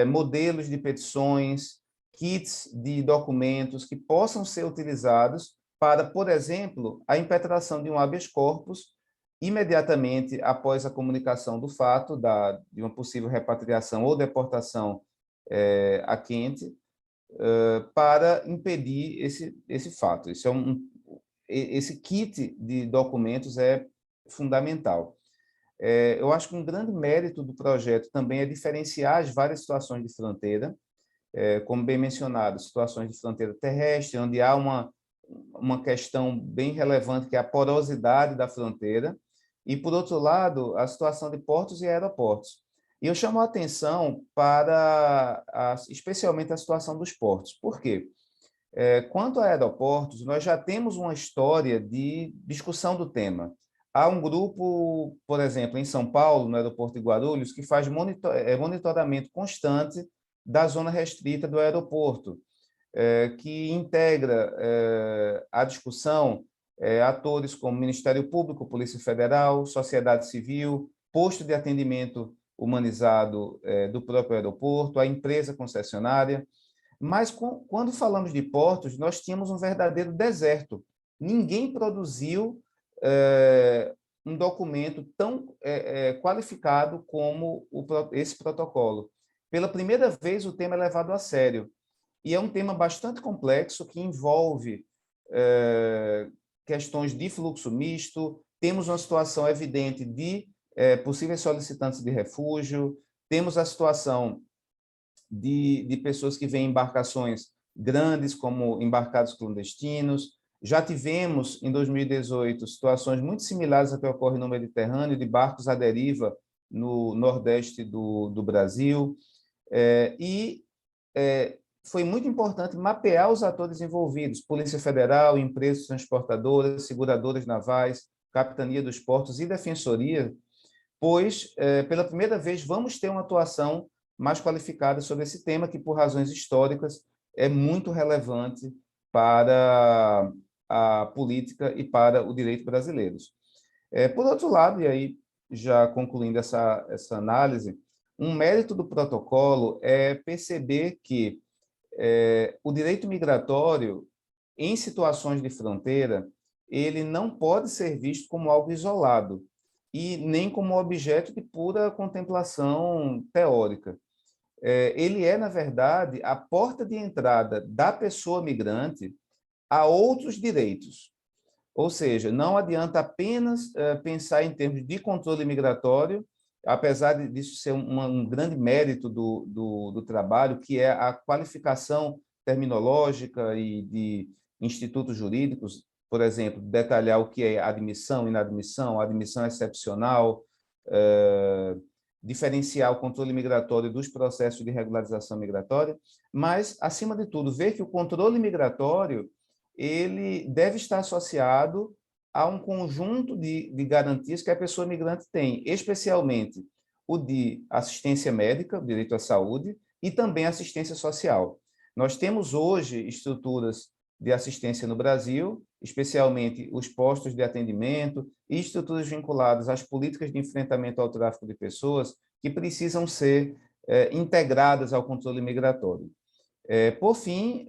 modelos de petições, kits de documentos que possam ser utilizados para, por exemplo, a impetração de um habeas corpus imediatamente após a comunicação do fato de uma possível repatriação ou deportação a quente, para impedir esse fato. Esse kit de documentos é fundamental. Eu acho que um grande mérito do projeto também é diferenciar as várias situações de fronteira, como bem mencionado, situações de fronteira terrestre, onde há uma questão bem relevante, que é a porosidade da fronteira, e, por outro lado, a situação de portos e aeroportos. E eu chamo a atenção para, especialmente, a situação dos portos. Por quê? Quanto a aeroportos, nós já temos uma história de discussão do tema. Há um grupo, por exemplo, em São Paulo, no aeroporto de Guarulhos, que faz monitoramento constante da zona restrita do aeroporto, que integra a discussão atores como Ministério Público, Polícia Federal, sociedade civil, posto de atendimento humanizado do próprio aeroporto, a empresa concessionária. Mas, quando falamos de portos, nós tínhamos um verdadeiro deserto. Ninguém produziu um documento tão qualificado como esse protocolo. Pela primeira vez, o tema é levado a sério. E é um tema bastante complexo, que envolve questões de fluxo misto. Temos uma situação evidente de possíveis solicitantes de refúgio, temos a situação de pessoas que vêm em embarcações grandes, como embarcados clandestinos. Já tivemos, em 2018, situações muito similares a que ocorrem no Mediterrâneo, de barcos à deriva no nordeste do Brasil. Foi muito importante mapear os atores envolvidos, Polícia Federal, empresas transportadoras, seguradoras navais, Capitania dos Portos e Defensoria, pois, pela primeira vez, vamos ter uma atuação mais qualificada sobre esse tema, que, por razões históricas, é muito relevante para a política e para o direito brasileiros. Por outro lado, e aí já concluindo essa análise, um mérito do protocolo é perceber que o direito migratório, em situações de fronteira, ele não pode ser visto como algo isolado e nem como objeto de pura contemplação teórica. Ele é, na verdade, a porta de entrada da pessoa migrante a outros direitos. Ou seja, não adianta apenas pensar em termos de controle migratório, apesar disso ser um grande mérito do trabalho, que é a qualificação terminológica e de institutos jurídicos, por exemplo, detalhar o que é admissão, inadmissão, admissão excepcional, diferenciar o controle migratório dos processos de regularização migratória, mas, acima de tudo, ver que o controle migratório ele deve estar associado a um conjunto de garantias que a pessoa migrante tem, especialmente o de assistência médica, o direito à saúde, e também assistência social. Nós temos hoje estruturas de assistência no Brasil, especialmente os postos de atendimento e estruturas vinculadas às políticas de enfrentamento ao tráfico de pessoas, que precisam ser integradas ao controle migratório. Por fim,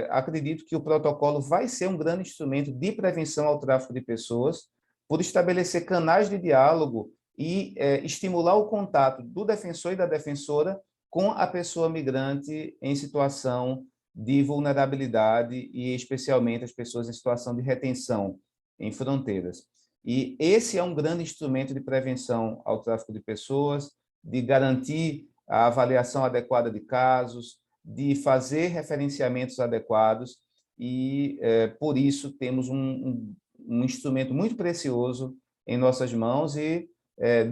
acredito que o protocolo vai ser um grande instrumento de prevenção ao tráfico de pessoas, por estabelecer canais de diálogo e estimular o contato do defensor e da defensora com a pessoa migrante em situação de vulnerabilidade e, especialmente, as pessoas em situação de retenção em fronteiras. E esse é um grande instrumento de prevenção ao tráfico de pessoas, de garantir a avaliação adequada de casos, de fazer referenciamentos adequados e, por isso, temos um instrumento muito precioso em nossas mãos e,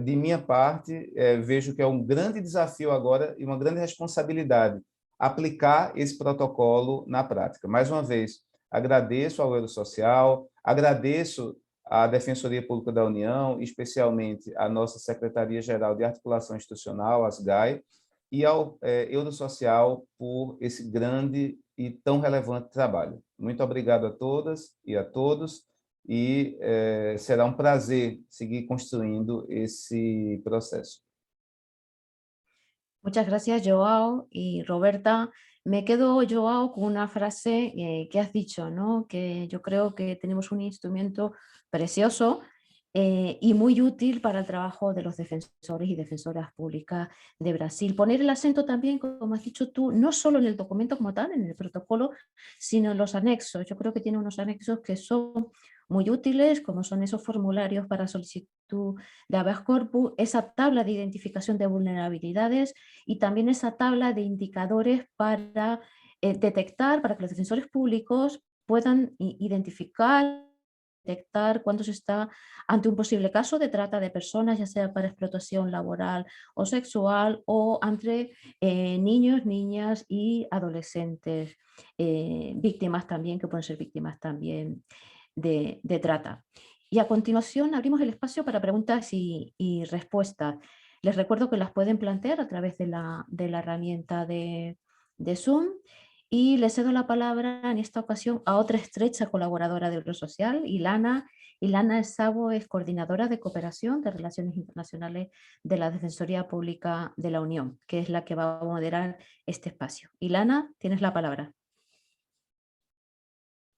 de minha parte, vejo que é um grande desafio agora e uma grande responsabilidade aplicar esse protocolo na prática. Mais uma vez, agradeço ao Eurosocial, agradeço à Defensoria Pública da União, especialmente à nossa Secretaria-Geral de Articulação Institucional, a SGAI, e ao Eurosocial por esse grande e tão relevante trabalho. Muito obrigado a todas e a todos, e será um prazer seguir construindo esse proceso. Muchas gracias, Joao y Roberta. Me quedo, Joao, con una frase que has dicho, ¿no? Que yo creo que tenemos un instrumento precioso y muy útil para el trabajo de los defensores y defensoras públicas de Brasil. Poner el acento también, como has dicho tú, no solo en el documento como tal, en el protocolo, sino en los anexos. Yo creo que tiene unos anexos que son muy útiles, como son esos formularios para solicitud de habeas corpus, esa tabla de identificación de vulnerabilidades y también esa tabla de indicadores para detectar, para que los defensores públicos puedan identificar, detectar cuando se está ante un posible caso de trata de personas, ya sea para explotación laboral o sexual, o entre niños, niñas y adolescentes, víctimas también, que pueden ser víctimas también de trata. Y a continuación abrimos el espacio para preguntas y respuestas. Les recuerdo que las pueden plantear a través de la herramienta de Zoom, y le cedo la palabra en esta ocasión a otra estrecha colaboradora de Eurosocial, Ilana. Ilana Szabo es coordinadora de cooperación de Relaciones Internacionales de la Defensoría Pública de la Unión, que es la que va a moderar este espacio. Ilana, tienes la palabra.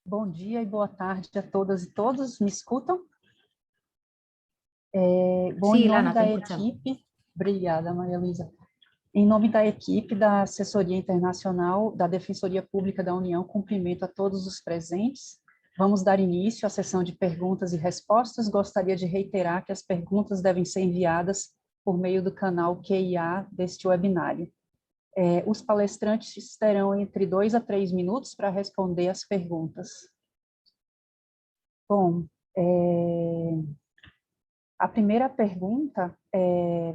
Bom dia e boa tarde a todas e todos. Me escutam? Bom, Sí, em nome Ilana, da te escuchamos. equipe, obrigada, Maria Luísa. Em nome da equipe da Assessoria Internacional da Defensoria Pública da União, cumprimento a todos os presentes. Vamos dar início à sessão de perguntas e respostas. Gostaria de reiterar que as perguntas devem ser enviadas por meio do canal QIA deste webinário. Os palestrantes terão entre 2 a 3 minutos para responder as perguntas. Bom, a primeira pergunta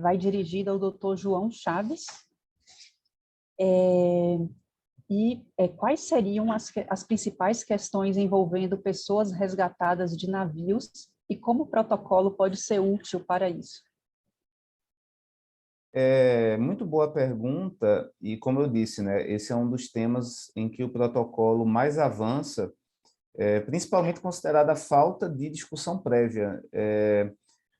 vai dirigida ao Dr. João Chaves. Quais seriam as principais questões envolvendo pessoas resgatadas de navios e como o protocolo pode ser útil para isso? Muito boa pergunta, e como eu disse, né, esse é um dos temas em que o protocolo mais avança, principalmente considerada a falta de discussão prévia.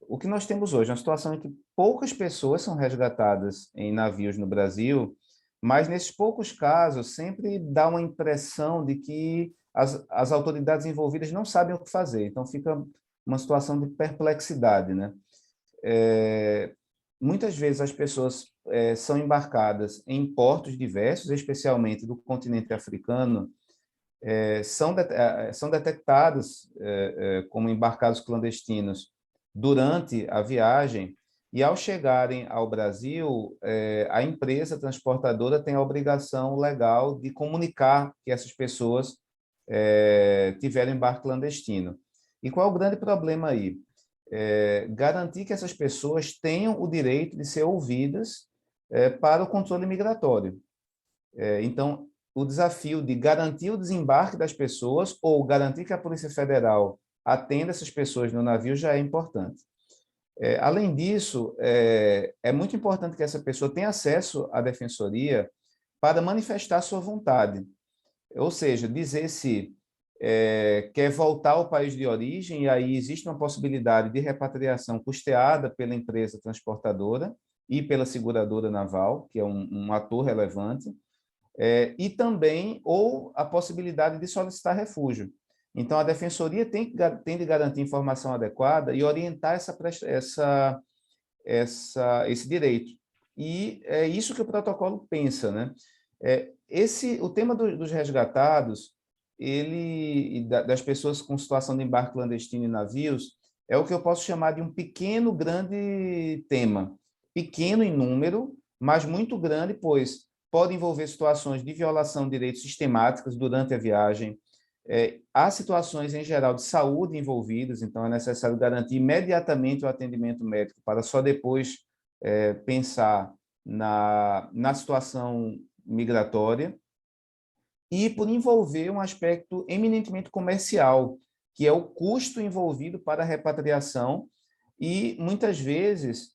O que nós temos hoje é uma situação em que poucas pessoas são resgatadas em navios no Brasil, mas nesses poucos casos sempre dá uma impressão de que as autoridades envolvidas não sabem o que fazer, então fica uma situação de perplexidade, né? Muitas vezes as pessoas são embarcadas em portos diversos, especialmente do continente africano, são detectadas como embarcados clandestinos durante a viagem, e ao chegarem ao Brasil, a empresa transportadora tem a obrigação legal de comunicar que essas pessoas tiveram embarque clandestino. E qual é o grande problema aí? Garantir que essas pessoas tenham o direito de ser ouvidas para o controle migratório. Então, o desafio de garantir o desembarque das pessoas ou garantir que a Polícia Federal atenda essas pessoas no navio já é importante. Além disso, é muito importante que essa pessoa tenha acesso à defensoria para manifestar sua vontade, ou seja, dizer se quer voltar ao país de origem, e aí existe uma possibilidade de repatriação custeada pela empresa transportadora e pela seguradora naval, que é um ator relevante, e também ou a possibilidade de solicitar refúgio. Então, a defensoria tem de garantir informação adequada e orientar esse direito. E é isso que o protocolo pensa, né? O tema dos resgatados, das pessoas com situação de embarque clandestino em navios, é o que eu posso chamar de um pequeno, grande tema. Pequeno em número, mas muito grande, pois pode envolver situações de violação de direitos sistemáticas durante a viagem. Há situações, em geral, de saúde envolvidas, então é necessário garantir imediatamente o atendimento médico para só depois pensar na situação migratória, e por envolver um aspecto eminentemente comercial, que é o custo envolvido para a repatriação e, muitas vezes,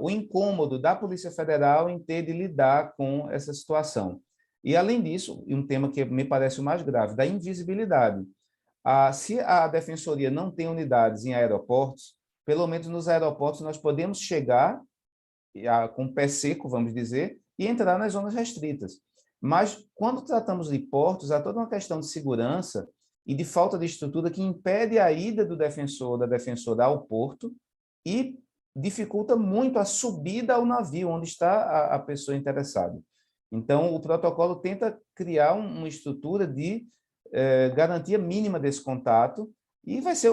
o incômodo da Polícia Federal em ter de lidar com essa situação. E, além disso, um tema que me parece o mais grave, da invisibilidade. Se a Defensoria não tem unidades em aeroportos, pelo menos nos aeroportos nós podemos chegar com o pé seco, vamos dizer, e entrar nas zonas restritas. Mas, quando tratamos de portos, há toda uma questão de segurança e de falta de estrutura que impede a ida do defensor, da defensora ao porto e dificulta muito a subida ao navio, onde está a pessoa interessada. Então, o protocolo tenta criar uma estrutura de garantia mínima desse contato e vai ser,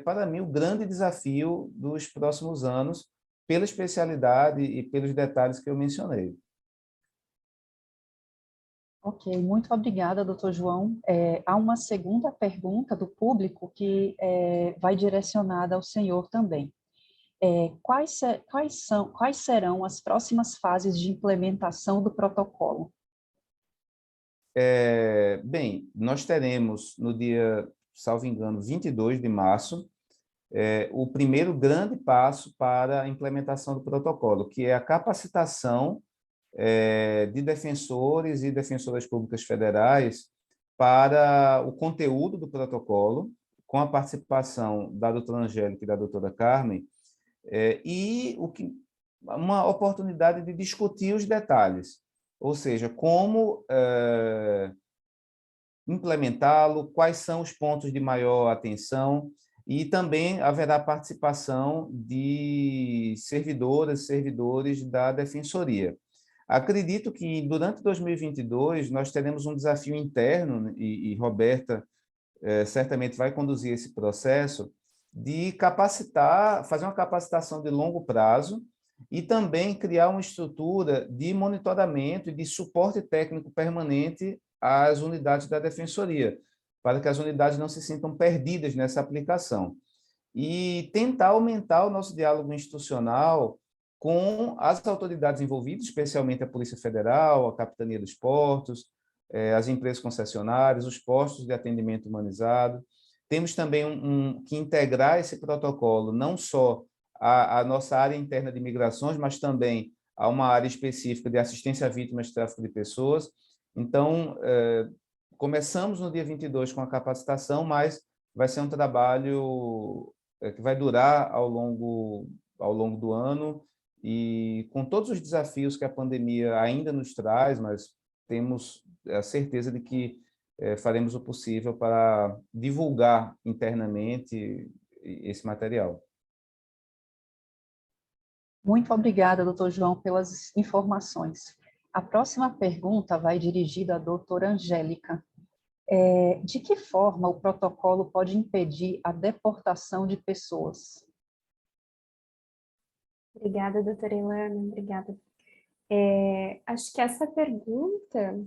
para mim, o grande desafio dos próximos anos, pela especialidade e pelos detalhes que eu mencionei. Ok, muito obrigada, doutor João. Há uma segunda pergunta do público que vai direcionada ao senhor também. Quais serão as próximas fases de implementação do protocolo? Bem, nós teremos no dia, salvo engano, 22 de março, o primeiro grande passo para a implementação do protocolo, que é a capacitação de defensores e defensoras públicas federais para o conteúdo do protocolo, com a participação da doutora Angélica e da doutora Carmen, e uma oportunidade de discutir os detalhes, ou seja, como implementá-lo, quais são os pontos de maior atenção, e também haverá participação de servidoras e servidores da Defensoria. Acredito que durante 2022 nós teremos um desafio interno, e Roberta certamente vai conduzir esse processo, de capacitar, fazer uma capacitação de longo prazo e também criar uma estrutura de monitoramento e de suporte técnico permanente às unidades da Defensoria, para que as unidades não se sintam perdidas nessa aplicação. E tentar aumentar o nosso diálogo institucional com as autoridades envolvidas, especialmente a Polícia Federal, a Capitania dos Portos, as empresas concessionárias, os postos de atendimento humanizado. Temos também que integrar esse protocolo, não só a nossa área interna de migrações, mas também a uma área específica de assistência a vítimas de tráfico de pessoas. Então, começamos no dia 22 com a capacitação, mas vai ser um trabalho que vai durar ao longo do ano, e com todos os desafios que a pandemia ainda nos traz, mas temos a certeza de que faremos o possível para divulgar internamente esse material. Muito obrigada, doutor João, pelas informações. A próxima pergunta vai dirigida à doutora Angélica. De que forma o protocolo pode impedir a deportação de pessoas? Obrigada, doutora Ilana, obrigada. Acho que essa pergunta,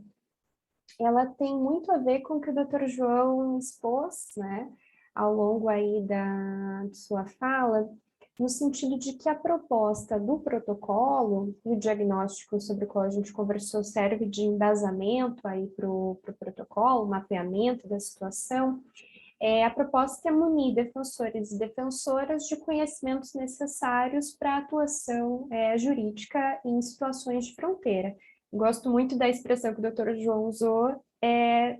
ela tem muito a ver com o que o doutor João expôs, né, ao longo aí de sua fala, no sentido de que a proposta do protocolo e o diagnóstico sobre o qual a gente conversou serve de embasamento aí para o protocolo, mapeamento da situação. A proposta é munir defensores e defensoras de conhecimentos necessários para a atuação jurídica em situações de fronteira. Gosto muito da expressão que o doutor João usou,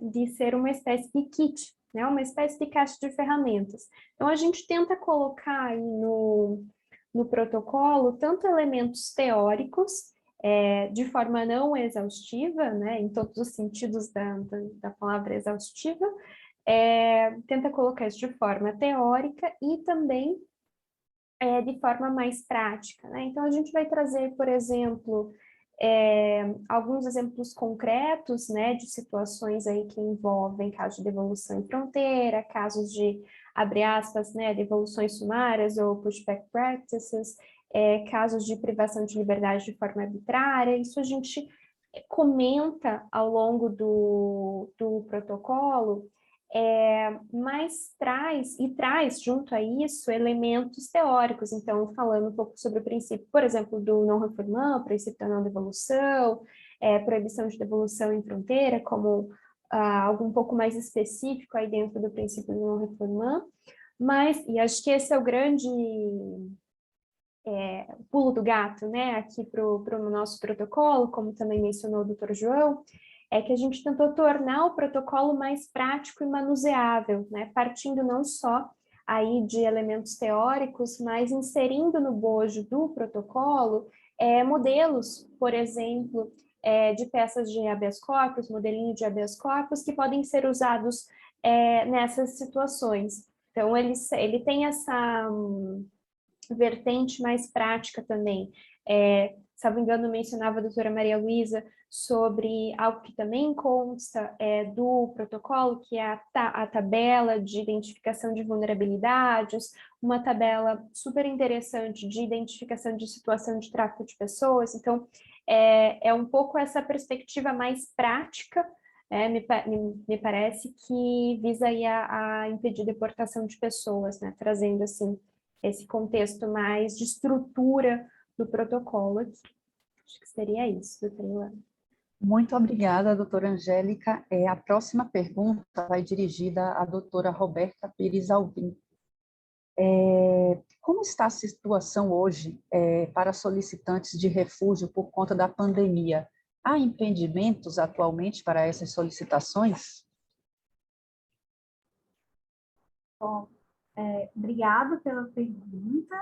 de ser uma espécie de kit, né? Uma espécie de caixa de ferramentas. Então, a gente tenta colocar aí no protocolo tanto elementos teóricos, de forma não exaustiva, né? Em todos os sentidos da palavra exaustiva, tenta colocar isso de forma teórica e também de forma mais prática, né? Então, a gente vai trazer, por exemplo, alguns exemplos concretos, né, de situações aí que envolvem casos de devolução em fronteira, casos de, abre aspas, né, devoluções sumárias ou pushback practices, casos de privação de liberdade de forma arbitrária. Isso a gente comenta ao longo do protocolo, mas traz junto a isso elementos teóricos. Então, falando um pouco sobre o princípio, por exemplo, do non-refoulement, o princípio da não devolução, proibição de devolução em fronteira, como algo um pouco mais específico aí dentro do princípio do non-refoulement. Mas, e acho que esse é o grande pulo do gato, né, aqui para o nosso protocolo, como também mencionou o Dr. João, é que a gente tentou tornar o protocolo mais prático e manuseável, né, partindo não só aí de elementos teóricos, mas inserindo no bojo do protocolo modelos, por exemplo, de peças de habeas corpus, modelinho de habeas corpus, que podem ser usados nessas situações. Então, ele tem essa vertente mais prática também. Se não me engano, mencionava a doutora Maria Luísa sobre algo que também consta do protocolo, que é a tabela de identificação de vulnerabilidades, uma tabela super interessante de identificação de situação de tráfico de pessoas. Então, é um pouco essa perspectiva mais prática, me parece, que visa aí a impedir deportação de pessoas, né, trazendo assim esse contexto mais de estrutura do protocolo aqui. Acho que seria isso, doutora Ilana. Muito obrigada, doutora Angélica. A próxima pergunta vai dirigida à doutora Roberta Pires Alvim. Como está a situação hoje para solicitantes de refúgio por conta da pandemia? Há impedimentos atualmente para essas solicitações? Bom, obrigado pela pergunta.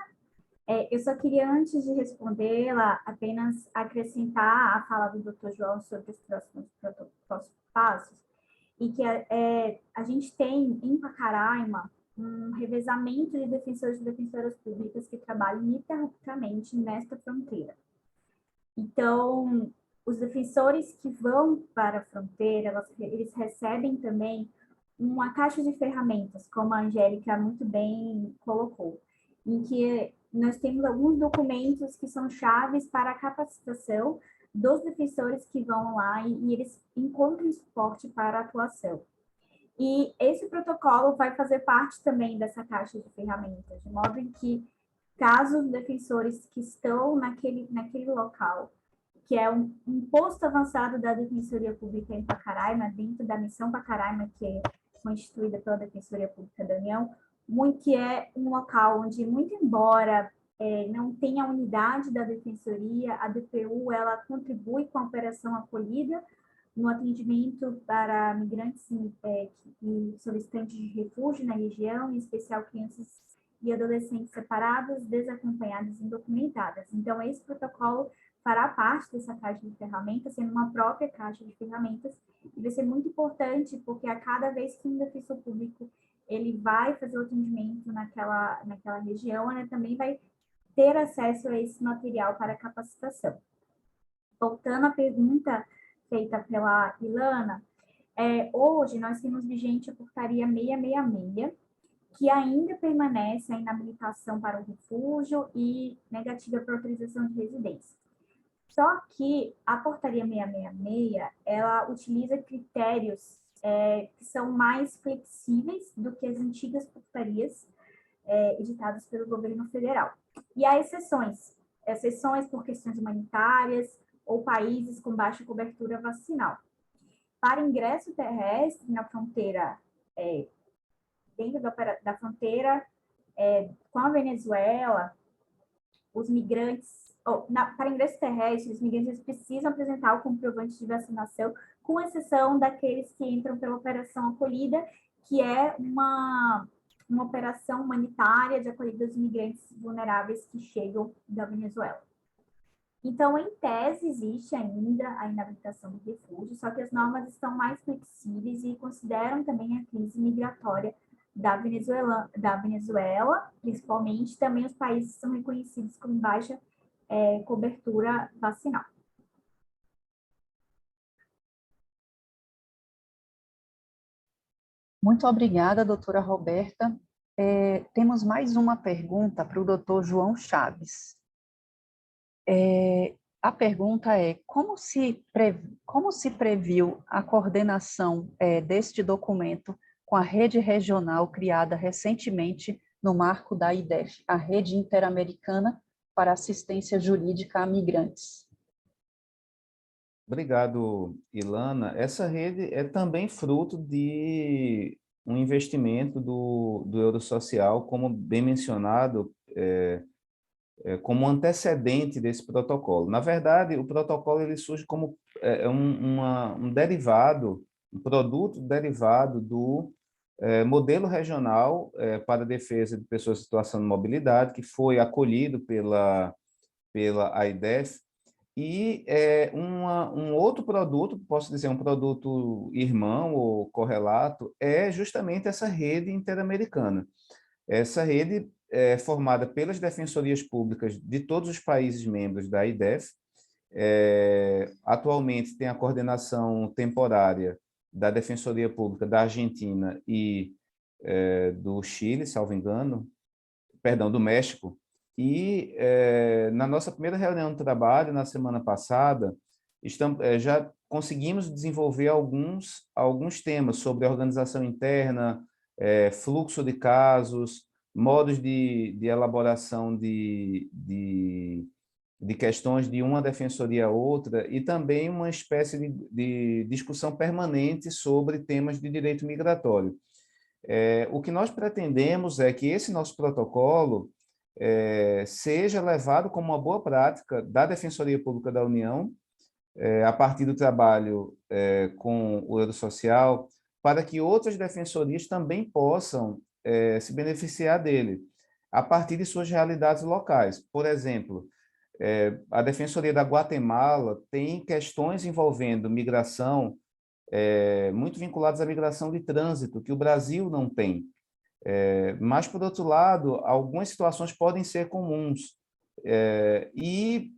Eu só queria, antes de respondê-la, apenas acrescentar a fala do Dr. João sobre os próximos passos, e que a gente tem em Pacaraima um revezamento de defensores e defensoras públicas que trabalham ininterruptamente nesta fronteira. Então, os defensores que vão para a fronteira, eles recebem também uma caixa de ferramentas, como a Angélica muito bem colocou, em que nós temos alguns documentos que são chaves para a capacitação dos defensores que vão lá e eles encontram suporte para a atuação. E esse protocolo vai fazer parte também dessa caixa de ferramentas, de modo em que, caso os defensores que estão naquele local, que é um posto avançado da Defensoria Pública em Pacaraima, dentro da missão Pacaraima, que foi instituída pela Defensoria Pública da União, que é um local onde, muito embora não tenha unidade da Defensoria, a DPU ela contribui com a operação acolhida no atendimento para migrantes e solicitantes de refúgio na região, em especial crianças e adolescentes separadas, desacompanhadas e indocumentadas. Então, esse protocolo fará parte dessa caixa de ferramentas, sendo uma própria caixa de ferramentas, e vai ser muito importante, porque a cada vez que um defensor público ele vai fazer o atendimento naquela região, ele também vai ter acesso a esse material para capacitação. Voltando à pergunta feita pela Ilana, hoje nós temos vigente a portaria 666, que ainda permanece a inabilitação para o refúgio e negativa para autorização de residência. Só que a portaria 666, ela utiliza critérios que são mais flexíveis do que as antigas portarias editadas pelo governo federal. E há exceções por questões humanitárias ou países com baixa cobertura vacinal. Para ingresso terrestre na fronteira, dentro da fronteira com a Venezuela, os migrantes, para ingresso terrestre, os migrantes precisam apresentar o comprovante de vacinação, com exceção daqueles que entram pela operação acolhida, que é uma operação humanitária de acolhida dos migrantes vulneráveis que chegam da Venezuela. Então, em tese, existe ainda a inabilitação do refúgio, só que as normas estão mais flexíveis e consideram também a crise migratória da Venezuela, principalmente, também os países são reconhecidos como baixa cobertura vacinal. Muito obrigada, doutora Roberta. Temos mais uma pergunta para o doutor João Chaves. A pergunta é: como se previu a coordenação deste documento com a rede regional criada recentemente no marco da IDEF, a Rede Interamericana para Assistência Jurídica a Migrantes? Obrigado, Ilana. Essa rede é também fruto de um investimento do Eurosocial, como bem mencionado como antecedente desse protocolo. Na verdade, o protocolo ele surge como um derivado, um produto derivado do modelo regional para a defesa de pessoas em situação de mobilidade, que foi acolhido pela AIDEF, e um outro produto, posso dizer, um produto irmão ou correlato, é justamente essa rede interamericana. Essa rede é formada pelas defensorias públicas de todos os países membros da AIDEF. Atualmente tem a coordenação temporária da Defensoria Pública da Argentina e do Chile, salvo engano, perdão, do México. E na nossa primeira reunião de trabalho, na semana passada, já conseguimos desenvolver alguns temas sobre organização interna, fluxo de casos, modos de elaboração de questões de uma defensoria a outra, e também uma espécie de discussão permanente sobre temas de direito migratório. O que nós pretendemos é que esse nosso protocolo seja levado como uma boa prática da Defensoria Pública da União, a partir do trabalho com o Eurosocial, para que outras defensorias também possam se beneficiar dele, a partir de suas realidades locais. Por exemplo, a Defensoria da Guatemala tem questões envolvendo migração, muito vinculadas à migração de trânsito, que o Brasil não tem. Mas, por outro lado, algumas situações podem ser comuns. E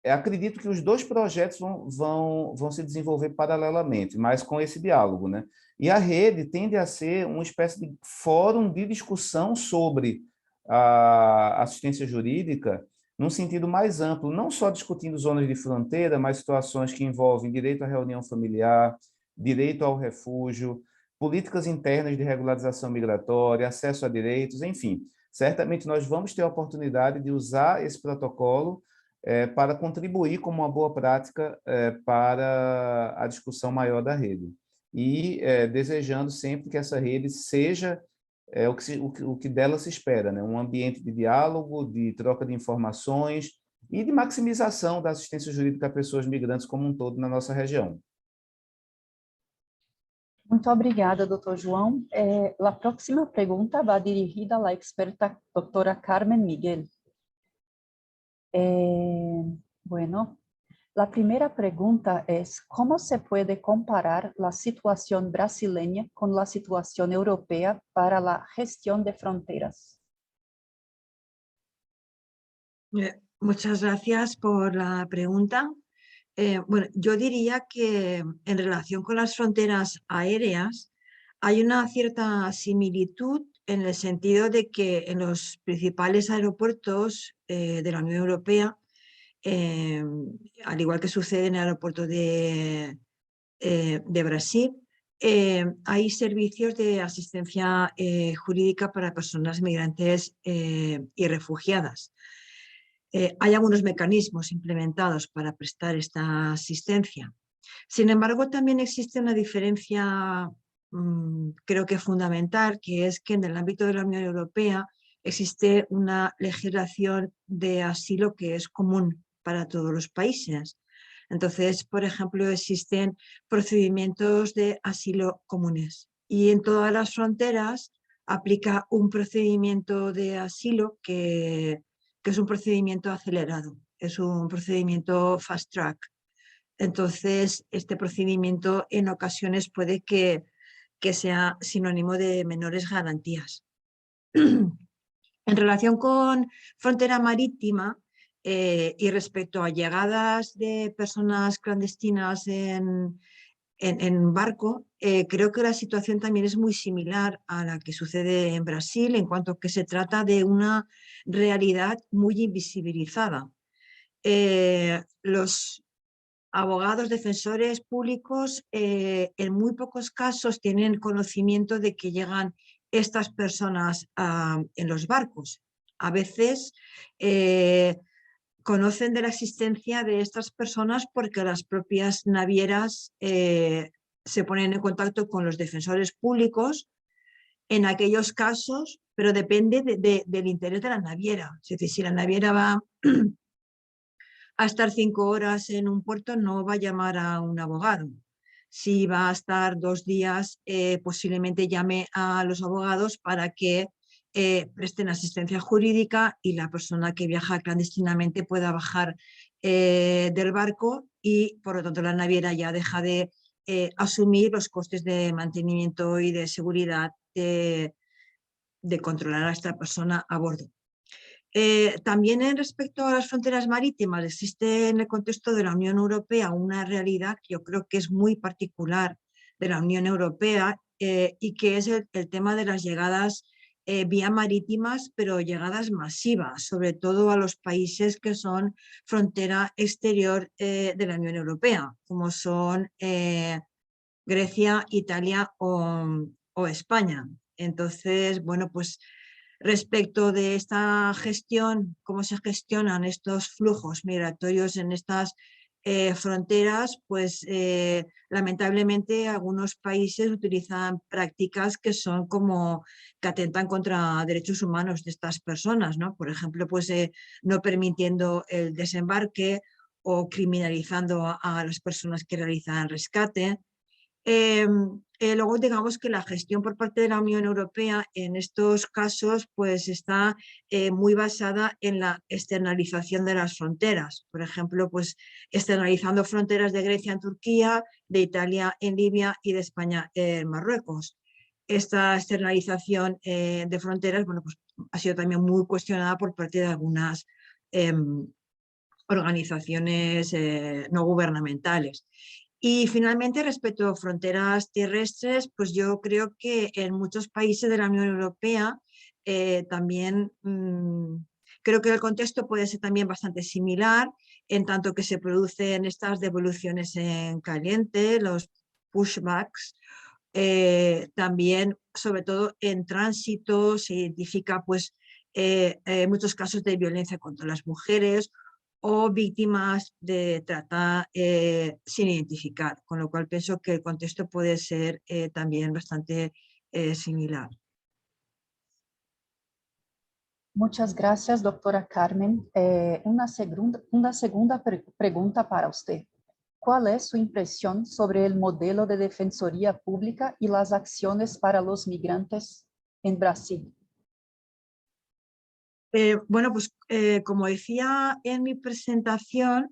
acredito que os dois projetos vão se desenvolver paralelamente, mas com esse diálogo, né? E a rede tende a ser uma espécie de fórum de discussão sobre a assistência jurídica num sentido mais amplo, não só discutindo zonas de fronteira, mas situações que envolvem direito à reunião familiar, direito ao refúgio, políticas internas de regularização migratória, acesso a direitos, enfim. Certamente nós vamos ter a oportunidade de usar esse protocolo para contribuir como uma boa prática para a discussão maior da rede. E desejando sempre que essa rede seja o que dela se espera, né? Um ambiente de diálogo, de troca de informações e de maximização da assistência jurídica a pessoas migrantes como um todo na nossa região. Muito obrigada, Dr. João. A próxima pergunta vai dirigida à experta doutora Carmen Miguel. Bueno, la primera pregunta es, ¿cómo se puede comparar la situación brasileña con la situación europea para la gestión de fronteras? Muchas gracias por la pregunta. Bueno, yo diría que en relación con las fronteras aéreas hay una cierta similitud en el sentido de que en los principales aeropuertos de la Unión Europea, al igual que sucede en el aeropuerto de Brasil, hay servicios de asistencia jurídica para personas migrantes y refugiadas. Hay algunos mecanismos implementados para prestar esta asistencia. Sin embargo, también existe una diferencia, creo que fundamental, que es que en el ámbito de la Unión Europea existe una legislación de asilo que es común para todos los países. Entonces, por ejemplo, existen procedimientos de asilo comunes y en todas las fronteras aplica un procedimiento de asilo que es un procedimiento acelerado, es un procedimiento fast track. Entonces, este procedimiento en ocasiones puede que sea sinónimo de menores garantías. En relación con frontera marítima y respecto a llegadas de personas clandestinas en barco, creo que la situación también es muy similar a la que sucede en Brasil, en cuanto que se trata de una realidad muy invisibilizada. Los abogados defensores públicos en muy pocos casos tienen conocimiento de que llegan estas personas en los barcos. A veces conocen de la existencia de estas personas porque las propias navieras se ponen en contacto con los defensores públicos en aquellos casos, pero depende del interés de la naviera. Es decir, si la naviera va a estar 5 horas en un puerto, no va a llamar a un abogado. Si va a estar 2 días, posiblemente llame a los abogados para que presten asistencia jurídica y la persona que viaja clandestinamente pueda bajar del barco y, por lo tanto, la naviera ya deja de asumir los costes de mantenimiento y de seguridad de controlar a esta persona a bordo. También en respecto a las fronteras marítimas, existe en el contexto de la Unión Europea una realidad que yo creo que es muy particular de la Unión Europea y que es el tema de las llegadas vía marítimas, pero llegadas masivas, sobre todo a los países que son frontera exterior de la Unión Europea, como son Grecia, Italia o España. Entonces, bueno, pues respecto de esta gestión, cómo se gestionan estos flujos migratorios en estas fronteras, pues lamentablemente algunos países utilizan prácticas que son como que atentan contra derechos humanos de estas personas, ¿no? Por ejemplo, pues no permitiendo el desembarque o criminalizando a las personas que realizan rescate. Luego digamos que la gestión por parte de la Unión Europea en estos casos pues está muy basada en la externalización de las fronteras. Por ejemplo, pues externalizando fronteras de Grecia en Turquía, de Italia en Libia y de España en Marruecos. Esta externalización de fronteras, bueno, pues ha sido también muy cuestionada por parte de algunas organizaciones no gubernamentales. Y finalmente, respecto a fronteras terrestres, pues yo creo que en muchos países de la Unión Europea también creo que el contexto puede ser también bastante similar, en tanto que se producen estas devoluciones en caliente, los pushbacks. También, sobre todo en tránsito, se identifica pues, muchos casos de violencia contra las mujeres o víctimas de trata sin identificar, con lo cual pienso que el contexto puede ser también bastante similar. Muchas gracias, doctora Carmen. Una segunda pregunta para usted. ¿Cuál es su impresión sobre el modelo de defensoría pública y las acciones para los migrantes en Brasil? Bueno, pues como decía en mi presentación,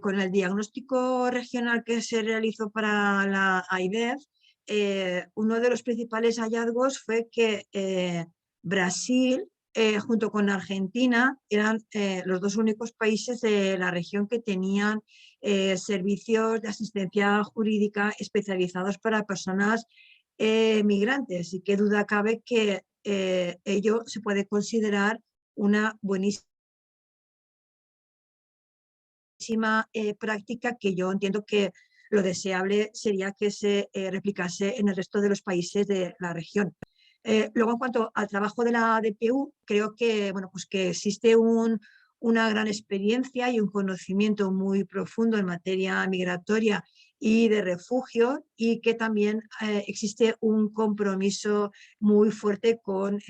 con el diagnóstico regional que se realizó para la AIDEF, uno de los principales hallazgos fue que Brasil, junto con Argentina, eran los dos únicos países de la región que tenían servicios de asistencia jurídica especializados para personas migrantes, y qué duda cabe que ello se puede considerar una buenísima práctica que yo entiendo que lo deseable sería que se replicase en el resto de los países de la región. Luego, en cuanto al trabajo de la DPU, creo que, bueno, pues que existe una gran experiencia y un conocimiento muy profundo en materia migratoria y de refugio, y que también existe un compromiso muy fuerte con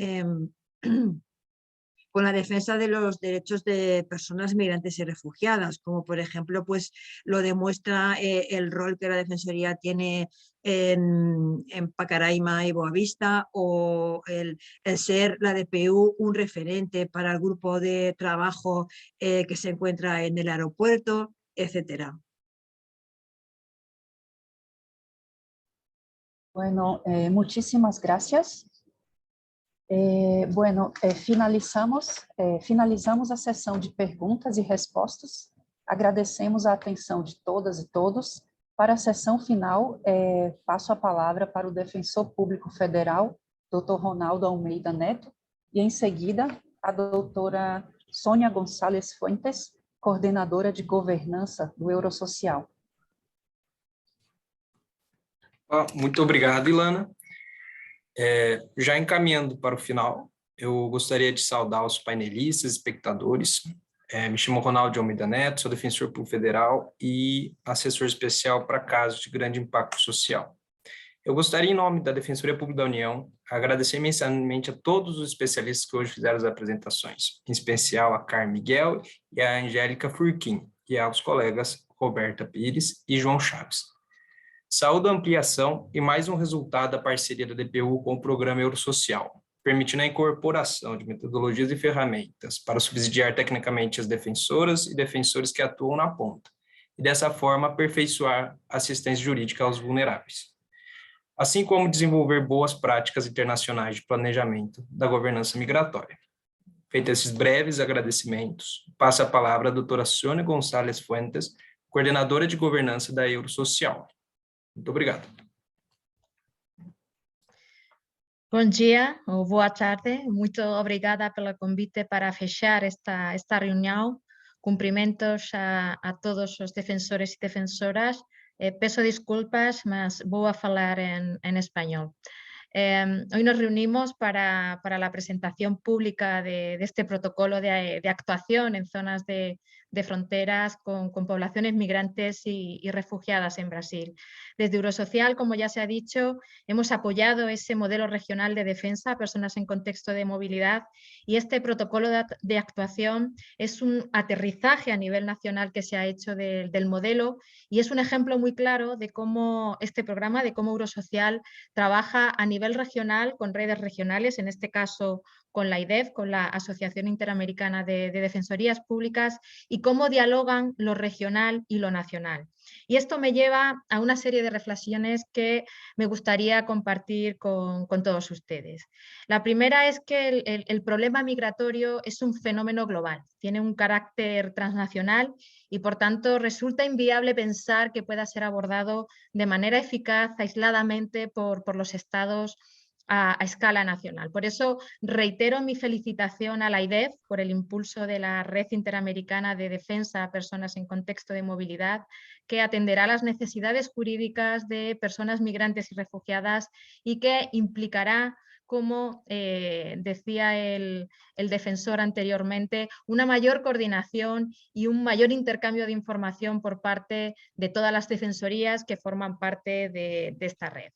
la defensa de los derechos de personas migrantes y refugiadas, como por ejemplo pues lo demuestra el rol que la Defensoría tiene en Pacaraima y Boavista, o el ser la DPU un referente para el grupo de trabajo que se encuentra en el aeropuerto, etcétera. Bueno, muchísimas gracias. Finalizamos a sessão de perguntas e respostas. Agradecemos a atenção de todas e todos. Para a sessão final, passo a palavra para o Defensor Público Federal, Dr. Ronaldo Almeida Neto, e em seguida a doutora Sônia Gonçalves Fuentes, coordenadora de governança do Eurosocial. Muito obrigado, Ilana. Já encaminhando para o final, eu gostaria de saudar os painelistas, espectadores. Me chamo Ronaldo Almeida Neto, sou defensor público federal e assessor especial para casos de grande impacto social. Eu gostaria, em nome da Defensoria Pública da União, agradecer imensamente a todos os especialistas que hoje fizeram as apresentações, em especial a Carmen Miguel e a Angélica Furquim, e aos colegas Roberta Pires e João Chaves. Saúdo a ampliação e mais um resultado da parceria da DPU com o Programa Eurosocial, permitindo a incorporação de metodologias e ferramentas para subsidiar tecnicamente as defensoras e defensores que atuam na ponta, e dessa forma aperfeiçoar a assistência jurídica aos vulneráveis, assim como desenvolver boas práticas internacionais de planejamento da governança migratória. Feitos esses breves agradecimentos, passo a palavra à doutora Sônia Gonçalves Fuentes, coordenadora de governança da Eurosocial. Muito obrigado. Bom dia ou boa tarde. Muito obrigada pelo convite para fechar esta reunião. Cumprimentos a todos os defensores e defensoras. Peço desculpas, mas voy a falar en español. Hoy nos reunimos para la presentación pública de este protocolo de actuación en zonas de fronteras con poblaciones migrantes y refugiadas en Brasil. Desde Eurosocial, como ya se ha dicho, hemos apoyado ese modelo regional de defensa a personas en contexto de movilidad, y este protocolo de actuación es un aterrizaje a nivel nacional que se ha hecho del modelo, y es un ejemplo muy claro de cómo este programa, de cómo Eurosocial trabaja a nivel regional con redes regionales, en este caso con la IDEF, con la Asociación Interamericana de Defensorías Públicas, y cómo dialogan lo regional y lo nacional. Y esto me lleva a una serie de reflexiones que me gustaría compartir con todos ustedes. La primera es que el problema migratorio es un fenómeno global, tiene un carácter transnacional y por tanto resulta inviable pensar que pueda ser abordado de manera eficaz aisladamente por los estados a escala nacional. Por eso reitero mi felicitación a la IDEF por el impulso de la Red Interamericana de Defensa a Personas en Contexto de Movilidad, que atenderá las necesidades jurídicas de personas migrantes y refugiadas y que implicará, como decía el defensor anteriormente, una mayor coordinación y un mayor intercambio de información por parte de todas las defensorías que forman parte de esta red.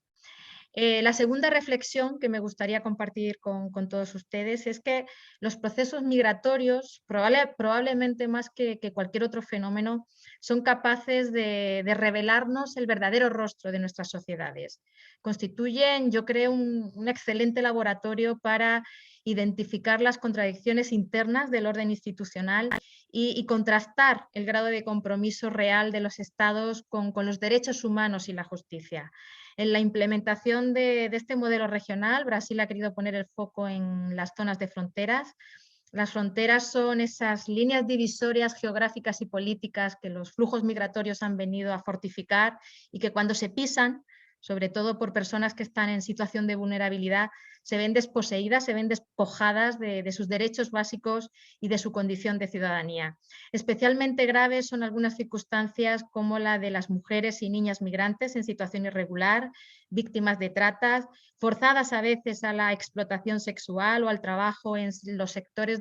La segunda reflexión que me gustaría compartir con todos ustedes es que los procesos migratorios, probablemente más que cualquier otro fenómeno, son capaces de revelarnos el verdadero rostro de nuestras sociedades. Constituyen, yo creo, un excelente laboratorio para identificar las contradicciones internas del orden institucional y contrastar el grado de compromiso real de los estados con los derechos humanos y la justicia. En la implementación de este modelo regional, Brasil ha querido poner el foco en las zonas de fronteras. Las fronteras son esas líneas divisorias geográficas y políticas que los flujos migratorios han venido a fortificar y que cuando se pisan, sobre todo por personas que están en situación de vulnerabilidad, se ven desposeídas, se ven despojadas de sus derechos básicos y de su condición de ciudadanía. Especialmente graves son algunas circunstancias como la de las mujeres y niñas migrantes en situación irregular, víctimas de tratas, forzadas a veces a la explotación sexual o al trabajo en los sectores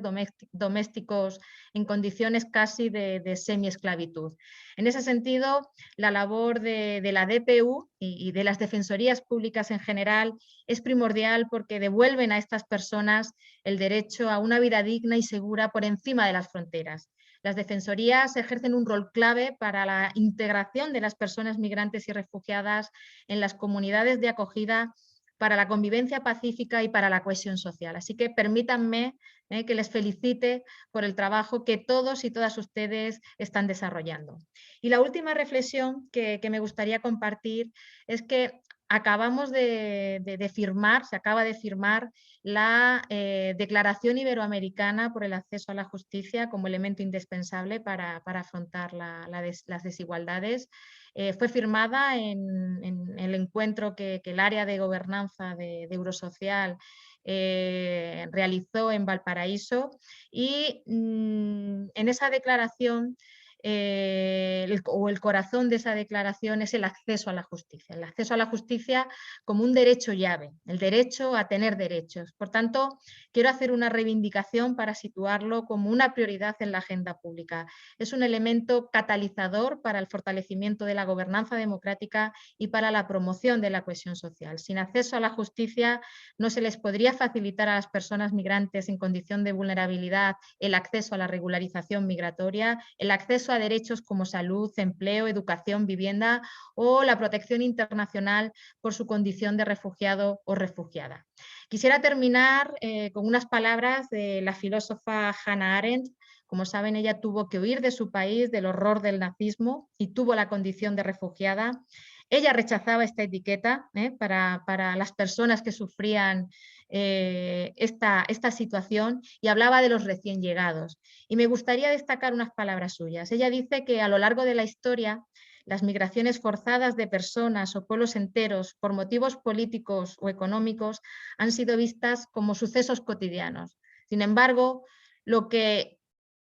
domésticos en condiciones casi de semiesclavitud. En ese sentido, la labor de la DPU y de las defensorías públicas en general es primordial porque devuelven a estas personas el derecho a una vida digna y segura por encima de las fronteras. Las defensorías ejercen un rol clave para la integración de las personas migrantes y refugiadas en las comunidades de acogida, para la convivencia pacífica y para la cohesión social. Así que permítanme que les felicite por el trabajo que todos y todas ustedes están desarrollando. Y la última reflexión que me gustaría compartir es que acabamos de firmar, se acaba de firmar la Declaración Iberoamericana por el Acceso a la Justicia como elemento indispensable para afrontar las desigualdades. Fue firmada en el encuentro que el área de gobernanza de Eurosocial realizó en Valparaíso, y en esa declaración el corazón de esa declaración es el acceso a la justicia. El acceso a la justicia como un derecho llave, el derecho a tener derechos. Por tanto, quiero hacer una reivindicación para situarlo como una prioridad en la agenda pública. Es un elemento catalizador para el fortalecimiento de la gobernanza democrática y para la promoción de la cohesión social. Sin acceso a la justicia no se les podría facilitar a las personas migrantes en condición de vulnerabilidad el acceso a la regularización migratoria, el acceso a derechos como salud, empleo, educación, vivienda o la protección internacional por su condición de refugiado o refugiada. Quisiera terminar con unas palabras de la filósofa Hannah Arendt. Como saben, ella tuvo que huir de su país del horror del nazismo y tuvo la condición de refugiada. Ella rechazaba esta etiqueta para las personas que sufrían esta situación y hablaba de los recién llegados. Y me gustaría destacar unas palabras suyas. Ella dice que a lo largo de la historia, las migraciones forzadas de personas o pueblos enteros por motivos políticos o económicos han sido vistas como sucesos cotidianos. Sin embargo, lo que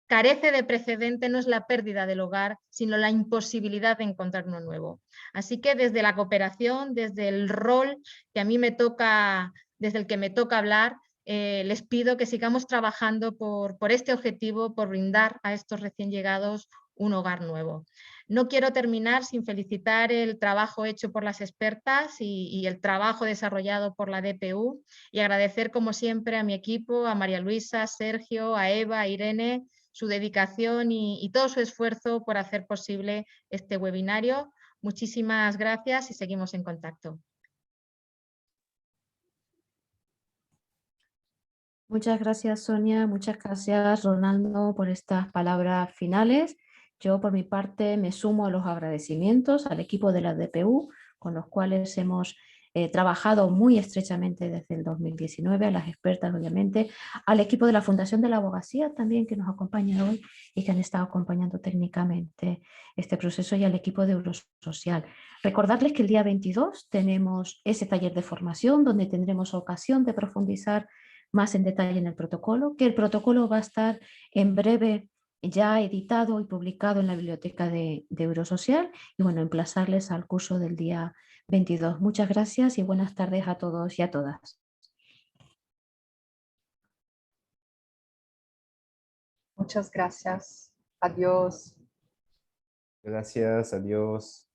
carece de precedente no es la pérdida del hogar, sino la imposibilidad de encontrar uno nuevo. Así que desde la cooperación, desde el rol que a mí me toca, desde el que me toca hablar, les pido que sigamos trabajando por este objetivo, por brindar a estos recién llegados un hogar nuevo. No quiero terminar sin felicitar el trabajo hecho por las expertas y el trabajo desarrollado por la DPU y agradecer como siempre a mi equipo, a María Luisa, a Sergio, a Eva, a Irene, su dedicación y todo su esfuerzo por hacer posible este webinario. Muchísimas gracias y seguimos en contacto. Muchas gracias, Sonia. Muchas gracias, Ronaldo, por estas palabras finales. Yo, por mi parte, me sumo a los agradecimientos al equipo de la DPU, con los cuales hemos trabajado muy estrechamente desde el 2019, a las expertas, obviamente, al equipo de la Fundación de la Abogacía también, que nos acompaña hoy y que han estado acompañando técnicamente este proceso, y al equipo de Eurosocial. Recordarles que el día 22 tenemos ese taller de formación donde tendremos ocasión de profundizar más en detalle en el protocolo, que el protocolo va a estar en breve ya editado y publicado en la biblioteca de Eurosocial, y bueno, emplazarles al curso del día 22. Muchas gracias y buenas tardes a todos y a todas. Muchas gracias. Adiós. Gracias, adiós.